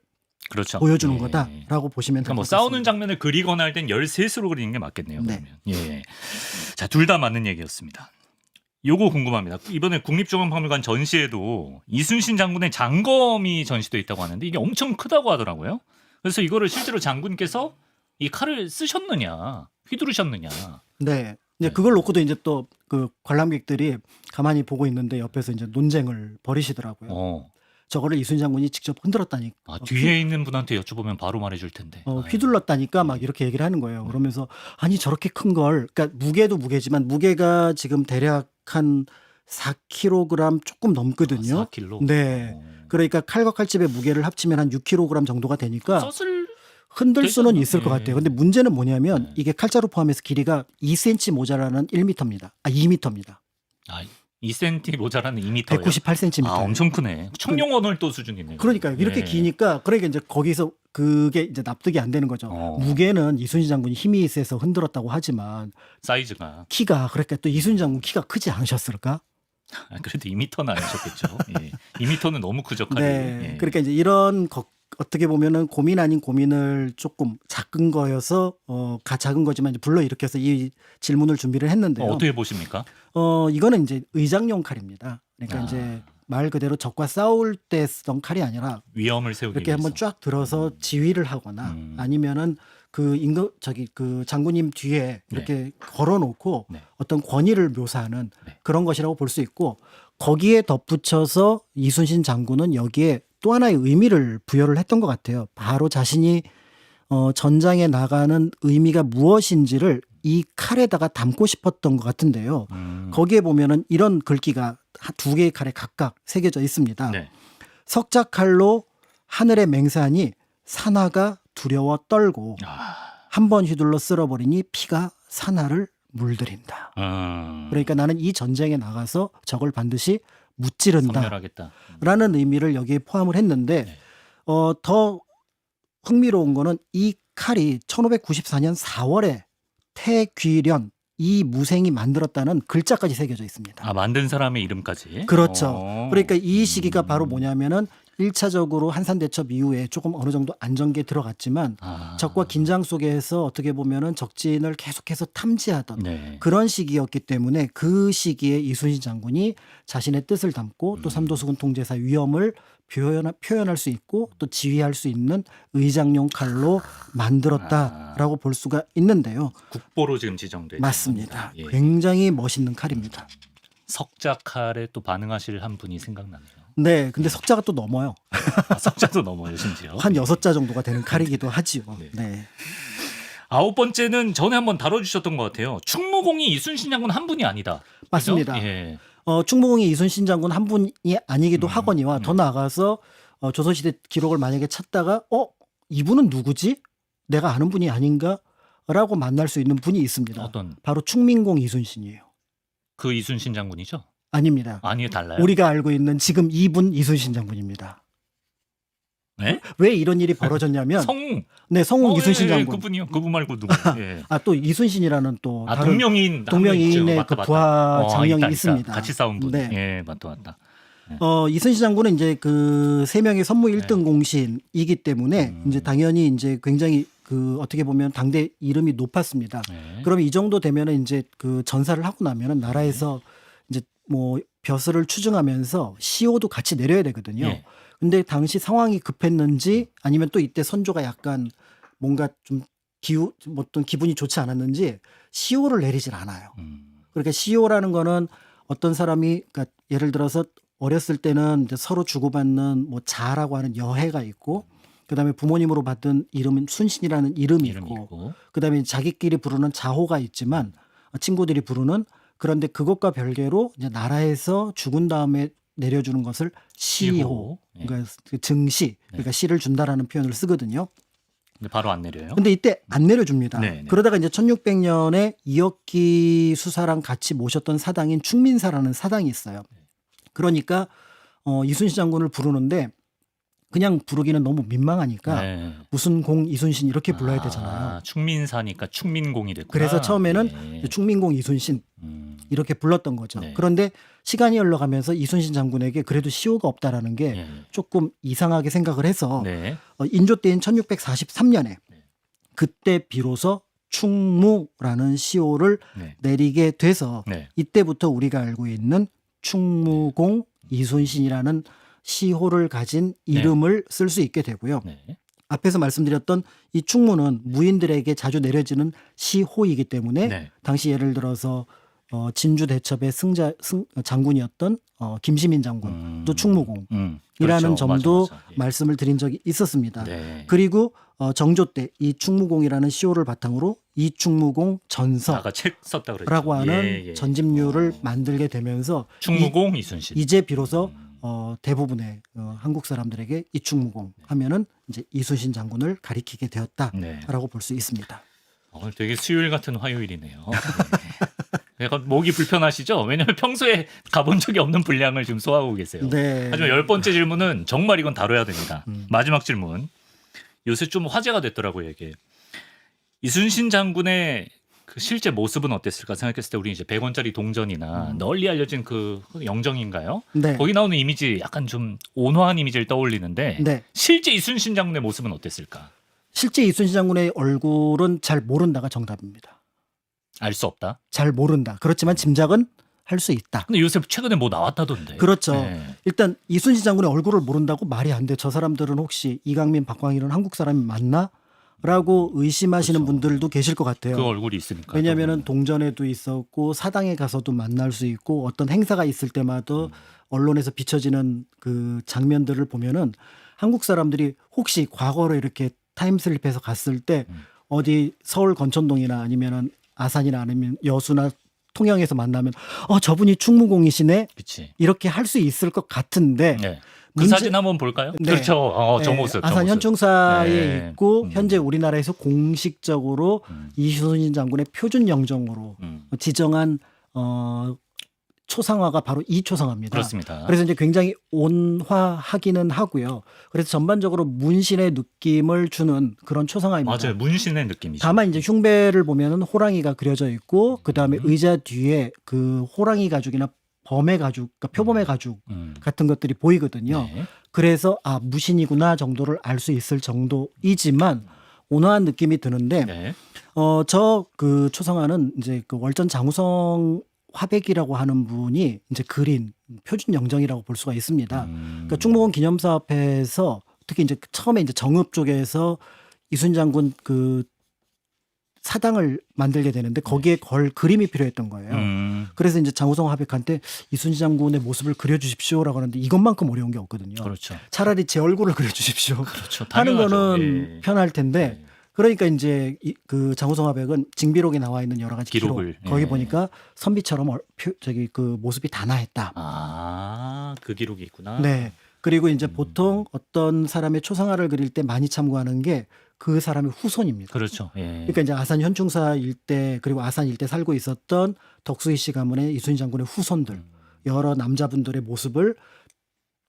그렇죠. 보여주는 예. 거다라고 보시면 그러니까 될 뭐 것 싸우는 같습니다. 장면을 그리거나 할 땐 13수로 그리는 게 맞겠네요. 네. 그러면. 예. 자, 둘 다 맞는 얘기였습니다. 요거 궁금합니다. 이번에 국립중앙박물관 전시에도 이순신 장군의 장검이 전시돼 있다고 하는데 이게 엄청 크다고 하더라고요. 그래서 이거를 실제로 장군께서 이 칼을 쓰셨느냐, 휘두르셨느냐. 네. 이제 네. 그걸 놓고도 이제 또 그 관람객들이 가만히 보고 있는데 옆에서 이제 논쟁을 벌이시더라고요. 저거를 이순신 장군이 직접 흔들었다니. 아, 뒤에 있는 분한테 여쭤보면 바로 말해줄 텐데. 휘둘렀다니까 막 이렇게 얘기를 하는 거예요. 그러면서 아니 저렇게 큰 걸, 그러니까 무게도 무게지만 무게가 지금 대략 한 4kg 조금 넘거든요. 4kg. 네. 그러니까 칼과 칼집의 무게를 합치면 한 6kg 정도가 되니까 썼을 흔들 수는 되잖아. 있을 것 예. 같아요. 근데 문제는 뭐냐면 네. 이게 칼자루 포함해서 길이가 2cm 모자라는 1m입니다. 2m입니다. 아, 2cm 모자라는 2m예요. 198cm. 아, 엄청 크네. 청룡 언월도 수준이네요. 그러니까요. 이렇게 예. 기니까 그러니까 이제 거기서 그게 이제 납득이 안 되는 거죠. 무게는 이순신 장군이 힘이 세서 흔들었다고 하지만 사이즈가 키가 그러니까 또 이순신 장군 키가 크지 않으셨을까? 그래도 2m는 아니셨겠죠. 예. 2m는 너무 크죠, 칼이. 네. 예. 그러니까 이제 이런 어떻게 보면은 고민 아닌 고민을 조금 작은 거여서 작은 거지만 이제 불러일으켜서 이 질문을 준비를 했는데요. 어떻게 보십니까? 이거는 이제 의장용 칼입니다. 그러니까 아. 이제 말 그대로 적과 싸울 때 쓰던 칼이 아니라 위험을 세우기 이렇게 위해서. 한번 쫙 들어서 지휘를 하거나 아니면은 그 그 장군님 뒤에 이렇게 걸어놓고 네. 어떤 권위를 묘사하는 네. 그런 것이라고 볼 수 있고 거기에 덧붙여서 이순신 장군은 여기에 또 하나의 의미를 부여를 했던 것 같아요. 바로 자신이 전장에 나가는 의미가 무엇인지를 이 칼에다가 담고 싶었던 것 같은데요. 거기에 보면은 이런 글귀가 두 개의 칼에 각각 새겨져 있습니다. 네. 석자칼로 하늘의 맹산이 산하가 두려워 떨고 아. 한 번 휘둘러 쓸어버리니 피가 산하를 물들인다. 그러니까 나는 이 전쟁에 나가서 적을 반드시 무찌른다. 섬멸하겠다. 라는 의미를 여기에 포함을 했는데 네. 더 흥미로운 거는 이 칼이 1594년 4월에 태귀련 이 무생이 만들었다는 글자까지 새겨져 있습니다. 아, 만든 사람의 이름까지. 그렇죠. 그러니까 이 시기가 바로 뭐냐면은 1차적으로 한산대첩 이후에 조금 어느 정도 안정기에 들어갔지만 적과 긴장 속에서 어떻게 보면은 적진을 계속해서 탐지하던 네. 그런 시기였기 때문에 그 시기에 이순신 장군이 자신의 뜻을 담고 또 삼도수군 통제사 위엄을 표현할 수 있고 또 지휘할 수 있는 의장용 칼로 만들었다라고 볼 수가 있는데요. 국보로 지금 지정돼 있는 맞습니다. 겁니다. 예. 굉장히 멋있는 칼입니다. 석자칼에 또 반응하실 한 분이 생각나네요. 네, 근데 석자가 또 넘어요. 아, 석자도 넘어요, 심지어. 한 6자 정도가 되는 칼이기도 하지요. 네. 네. 9번째는 전에 한번 다뤄주셨던 것 같아요. 충무공이 이순신 장군 한 분이 아니다. 맞습니다. 그죠? 예. 충무공이 이순신 장군 한 분이 아니기도 하거니와 더 나아가서 조선시대 기록을 만약에 찾다가 이분은 누구지? 내가 아는 분이 아닌가? 라고 만날 수 있는 분이 있습니다. 어떤? 바로 충민공 이순신이에요. 그 이순신 장군이죠? 아닙니다. 아니요, 달라요. 우리가 알고 있는 지금 이분 이순신 장군입니다. 네? 왜 이런 일이 벌어졌냐면 성웅. 네, 성웅 이순신 장군. 그분이요. 그분 말고 누구? 예. 또 이순신이라는 또 아, 다른 동명이인의 맞다, 그 맞다. 부하 장령이 있다. 있습니다. 같이 싸운 분. 네. 예, 맞다. 이순신 장군은 이제 그 세 명의 선무 1등 공신이기 때문에 이제 당연히 이제 굉장히 그 어떻게 보면 당대 이름이 높았습니다. 네. 그러면 이 정도 되면은 이제 그 전사를 하고 나면은 나라에서 이제 뭐 벼슬을 추증하면서 시호도 같이 내려야 되거든요. 예. 근데 당시 상황이 급했는지 아니면 또 이때 선조가 약간 뭔가 좀 어떤 기분이 좋지 않았는지 시호를 내리질 않아요. 그러니까 시호라는 거는 어떤 사람이 그러니까 예를 들어서 어렸을 때는 이제 서로 주고받는 뭐 자라고 하는 여해가 있고 그다음에 부모님으로 받은 이름은 순신이라는 이름이 있고 그다음에 자기끼리 부르는 자호가 있지만 친구들이 부르는 그런데 그것과 별개로 이제 나라에서 죽은 다음에 내려주는 것을 시호, 예. 그러니까 그 증시, 그러니까 시를 준다라는 표현을 쓰거든요. 근데 바로 안 내려요. 근데 이때 안 내려줍니다. 네, 네. 그러다가 이제 1600년에 이혁기 수사랑 같이 모셨던 사당인 충민사라는 사당이 있어요. 그러니까 이순신 장군을 부르는데 그냥 부르기는 너무 민망하니까 네. 무슨 공 이순신 이렇게 불러야 되잖아요. 충민사니까 충민공이 됐구나. 그래서 처음에는 예. 충민공 이순신 이렇게 불렀던 거죠. 네. 그런데 시간이 흘러가면서 이순신 장군에게 그래도 시호가 없다라는 게 예. 조금 이상하게 생각을 해서 네. 인조 때인 1643년에 그때 비로소 충무라는 시호를 네. 내리게 돼서 네. 이때부터 우리가 알고 있는 충무공 이순신이라는 시호를 가진 이름을 쓸 수 있게 되고요. 네. 앞에서 말씀드렸던 이 충무는 무인들에게 자주 내려지는 시호이기 때문에 네. 당시 예를 들어서 진주 대첩의 장군이었던 김시민 장군도 충무공이라는 그렇죠. 점도 맞아. 예. 말씀을 드린 적이 있었습니다. 네. 그리고 정조 때 이 충무공이라는 시호를 바탕으로 이충무공 전서라고 아까 책 썼다 그랬죠. 하는 예. 전집류를 만들게 되면서 충무공 이순신. 이제 비로소 대부분의 한국 사람들에게 이충무공 하면은 이제 이순신 장군을 가리키게 되었다라고 네. 볼 수 있습니다. 오늘 되게 수요일 같은 화요일이네요. 네. 약간 목이 불편하시죠? 왜냐하면 평소에 가본 적이 없는 분량을 지금 소화하고 계세요. 네. 하지만 10번째 질문은 정말 이건 다뤄야 됩니다. 마지막 질문. 요새 좀 화제가 됐더라고요, 이게. 이순신 장군의 그 실제 모습은 어땠을까 생각했을 때 우리 이제 100원짜리 동전이나 널리 알려진 그 영정인가요? 네. 거기 나오는 이미지 약간 좀 온화한 이미지를 떠올리는데 네. 실제 이순신 장군의 모습은 어땠을까? 실제 이순신 장군의 얼굴은 잘 모른다가 정답입니다. 알 수 없다. 잘 모른다. 그렇지만 짐작은 할 수 있다. 근데 요새 최근에 뭐 나왔다던데. 그렇죠. 네. 일단 이순신 장군의 얼굴을 모른다고 말이 안 돼. 저 사람들은 혹시 이강민, 박광일은 한국 사람이 맞나? 라고 의심하시는 그렇죠. 분들도 계실 것 같아요. 그 얼굴이 있으니까. 왜냐하면 동전에도 있었고 사당에 가서도 만날 수 있고 어떤 행사가 있을 때마다 언론에서 비춰지는 그 장면들을 보면은 한국 사람들이 혹시 과거로 이렇게 타임슬립해서 갔을 때 어디 서울 건천동이나 아니면은 아산이나 아니면 여수나 통영에서 만나면 저분이 충무공이시네 그치. 이렇게 할 수 있을 것 같은데 네. 그 문제- 사진 한번 볼까요? 네. 그렇죠. 저 네, 모습. 저 아산 모습. 현충사에 네. 있고 현재 우리나라에서 공식적으로 이순신 장군의 표준 영정으로 지정한 초상화가 바로 이 초상화입니다. 그렇습니다. 그래서 이제 굉장히 온화하기는 하고요. 그래서 전반적으로 문신의 느낌을 주는 그런 초상화입니다. 맞아요. 문신의 느낌이죠. 다만 이제 흉배를 보면은 호랑이가 그려져 있고 그 다음에 의자 뒤에 그 호랑이 가죽이나 범의 가죽, 그러니까 표범의 가죽 같은 것들이 보이거든요. 네. 그래서 무신이구나 정도를 알 수 있을 정도이지만 온화한 느낌이 드는데 네. 저 그 초상화는 이제 그 월전 장우성 화백이라고 하는 분이 이제 그린 표준 영정이라고 볼 수가 있습니다. 그러니까 충무공 기념사업회에서 특히 이제 처음에 이제 정읍 쪽에서 이순신 장군 그 사당을 만들게 되는데 거기에 걸 그림이 필요했던 거예요. 그래서 이제 장우성 화백한테 이순신 장군의 모습을 그려주십시오라고 하는데 이것만큼 어려운 게 없거든요. 그렇죠. 차라리 제 얼굴을 그려주십시오. 그렇죠. 하는 당연하죠. 거는 예. 편할 텐데 네. 그러니까 이제 그 장우성 화백은 징비록에 나와 있는 여러 가지 기록 기록을, 거기 예. 보니까 선비처럼 저기 그 모습이 단아했다. 그 기록이 있구나. 네. 그리고 이제 보통 어떤 사람의 초상화를 그릴 때 많이 참고하는 게 그 사람의 후손입니다. 그렇죠. 예. 그러니까 이제 아산 현충사 일대 그리고 아산 일대 살고 있었던 덕수이 씨 가문의 이순신 장군의 후손들 여러 남자분들의 모습을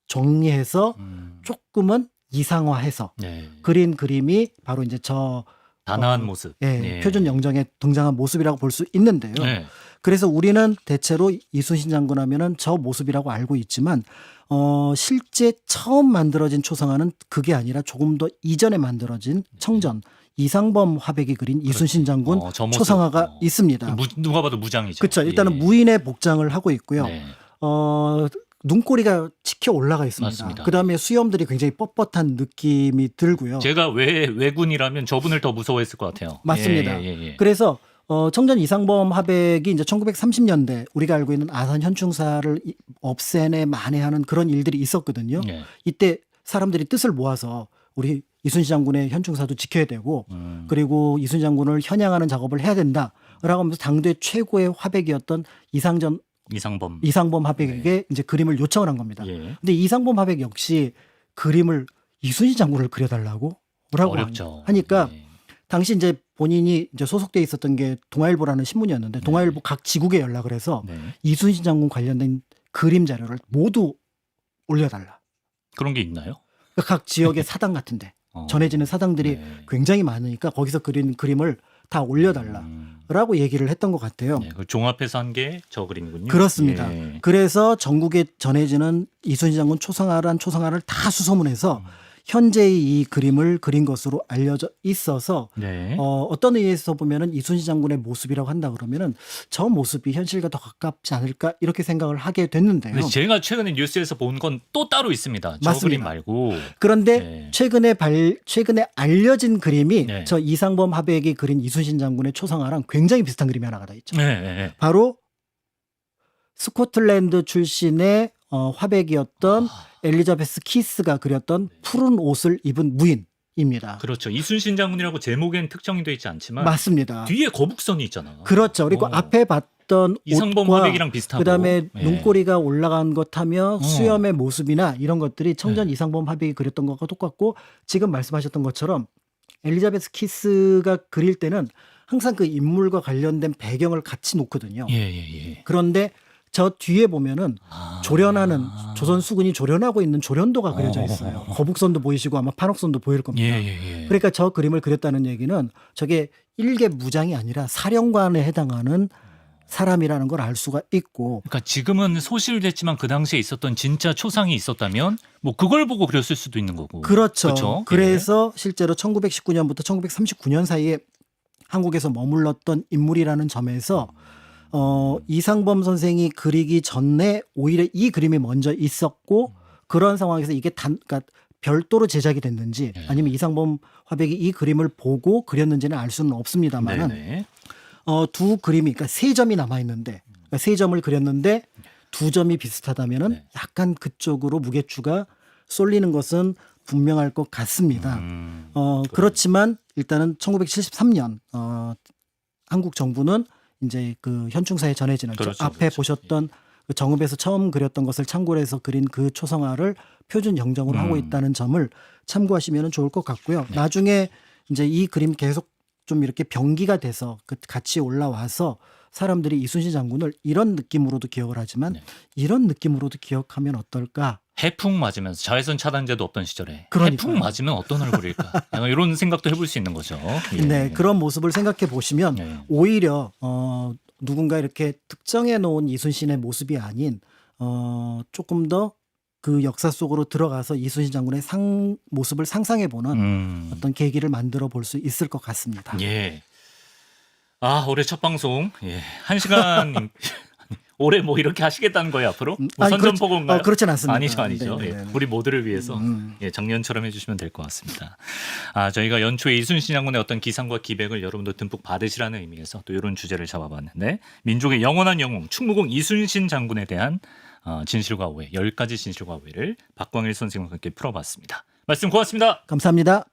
정리해서 조금은 이상화해서 네. 그린 그림이 바로 이제 저 단아한 모습. 예, 표준 영정에 등장한 모습이라고 볼 수 있는데요. 네. 그래서 우리는 대체로 이순신 장군 하면은 저 모습이라고 알고 있지만 실제 처음 만들어진 초상화는 그게 아니라 조금 더 이전에 만들어진 청전 이상범 화백이 그린 이순신 장군 저 모습. 초상화가 있습니다. 누가 봐도 무장이죠. 그렇죠. 일단은 예. 무인의 복장을 하고 있고요. 네. 눈꼬리가 치켜 올라가 있습니다. 맞습니다. 그다음에 수염들이 굉장히 뻣뻣한 느낌이 들고요. 제가 외군이라면 저분을 더 무서워했을 것 같아요. 맞습니다. 예. 그래서 청전 이상범 화백이 이제 1930년대 우리가 알고 있는 아산 현충사를 없애내 만회하는 그런 일들이 있었거든요. 예. 이때 사람들이 뜻을 모아서 우리 이순신 장군의 현충사도 지켜야 되고 그리고 이순신 장군을 현양하는 작업을 해야 된다라고 하면서 당대 최고의 화백이었던 이상전 이상범 화백에게 이제 그림을 요청을 한 겁니다. 예. 근데 이상범 화백 역시 그림을 이순신 장군을 그려달라고 뭐라고 어렵죠. 하니까 예. 당시 이제 본인이 이제 소속돼 있었던 게 동아일보라는 신문이었는데 네. 동아일보 각 지국에 연락을 해서 네. 이순신 장군 관련된 그림 자료를 모두 올려달라. 그런 게 있나요? 그러니까 각 지역의 사당 같은데 전해지는 사당들이 네. 굉장히 많으니까 거기서 그린 그림을 다 올려달라라고 얘기를 했던 것 같아요. 네, 그 종합해서 한 게 저 그림이군요. 그렇습니다. 예. 그래서 전국에 전해지는 이순신 장군 초상화를 다 수소문해서 현재의 이 그림을 그린 것으로 알려져 있어서 네. 어떤 의미에서 보면은 이순신 장군의 모습이라고 한다 그러면은 저 모습이 현실과 더 가깝지 않을까 이렇게 생각을 하게 됐는데요. 근데 제가 최근에 뉴스에서 본 건 또 따로 있습니다. 저 맞습니다. 그림 말고. 그런데 네. 최근에 알려진 그림이 네. 저 이상범 화백이 그린 이순신 장군의 초상화랑 굉장히 비슷한 그림이 하나가 더 있죠. 네, 네, 네. 바로 스코틀랜드 출신의 화백이었던 엘리자베스 키스가 그렸던 푸른 옷을 입은 무인입니다. 그렇죠. 이순신 장군이라고 제목엔 특정이 되어 있지 않지만 맞습니다. 뒤에 거북선이 있잖아. 그렇죠. 그리고 앞에 봤던 이상범 옷과 화백이랑 비슷하고. 그다음에 예. 눈꼬리가 올라간 것하며 수염의 모습이나 이런 것들이 청전 이상범 화백이 그렸던 것과 똑같고 지금 말씀하셨던 것처럼 엘리자베스 키스가 그릴 때는 항상 그 인물과 관련된 배경을 같이 놓거든요. 예, 예, 예. 그런데 저 뒤에 보면은 조련하는 조선 수군이 조련하고 있는 조련도가 그려져 있어요. 거북선도 보이시고 아마 판옥선도 보일 겁니다. 예, 예, 예. 그러니까 저 그림을 그렸다는 얘기는 저게 일개 무장이 아니라 사령관에 해당하는 사람이라는 걸 알 수가 있고 그러니까 지금은 소실됐지만 그 당시에 있었던 진짜 초상이 있었다면 뭐 그걸 보고 그렸을 수도 있는 거고. 그렇죠. 그렇죠? 그래서 실제로 1919년부터 1939년 사이에 한국에서 머물렀던 인물이라는 점에서 이상범 선생이 그리기 전에 오히려 이 그림이 먼저 있었고 그런 상황에서 이게 그러니까 별도로 제작이 됐는지 아니면 이상범 화백이 이 그림을 보고 그렸는지는 알 수는 없습니다만은 네네. 두 그림이 그러니까 세 점이 남아 있는데 그러니까 세 점을 그렸는데 두 점이 비슷하다면은 네. 약간 그쪽으로 무게추가 쏠리는 것은 분명할 것 같습니다. 그렇지만 일단은 1973년 한국 정부는 이제 그 현충사에 전해지는 그렇죠, 저 앞에 그렇죠. 보셨던 그 정읍에서 처음 그렸던 것을 참고로 해서 그린 그 초상화를 표준 영정으로 하고 있다는 점을 참고하시면 좋을 것 같고요. 네. 나중에 이제 이 그림 계속 좀 이렇게 병기가 돼서 같이 올라와서 사람들이 이순신 장군을 이런 느낌으로도 기억을 하지만 네. 이런 느낌으로도 기억하면 어떨까? 해풍 맞으면서 자외선 차단제도 없던 시절에 그러니까요. 해풍 맞으면 어떤 얼굴일까? 약간 이런 생각도 해볼 수 있는 거죠. 예. 네, 그런 모습을 생각해 보시면 예. 오히려 누군가 이렇게 특정해 놓은 이순신의 모습이 아닌 조금 더 그 역사 속으로 들어가서 이순신 장군의 모습을 상상해 보는 어떤 계기를 만들어 볼 수 있을 것 같습니다. 예. 아, 올해 첫 방송. 예. 1시간 올해 뭐 이렇게 하시겠다는 거예요, 앞으로? 뭐 아니, 선전포고인가요? 그렇진 않습니다. 아니죠. 네, 예. 네, 네. 우리 모두를 위해서 예, 작년처럼 해주시면 될 것 같습니다. 아, 저희가 연초에 이순신 장군의 어떤 기상과 기백을 여러분도 듬뿍 받으시라는 의미에서 또 이런 주제를 잡아봤는데 민족의 영원한 영웅 충무공 이순신 장군에 대한 진실과 오해 10가지 진실과 오해를 박광일 선생님과 함께 풀어봤습니다. 말씀 고맙습니다. 감사합니다.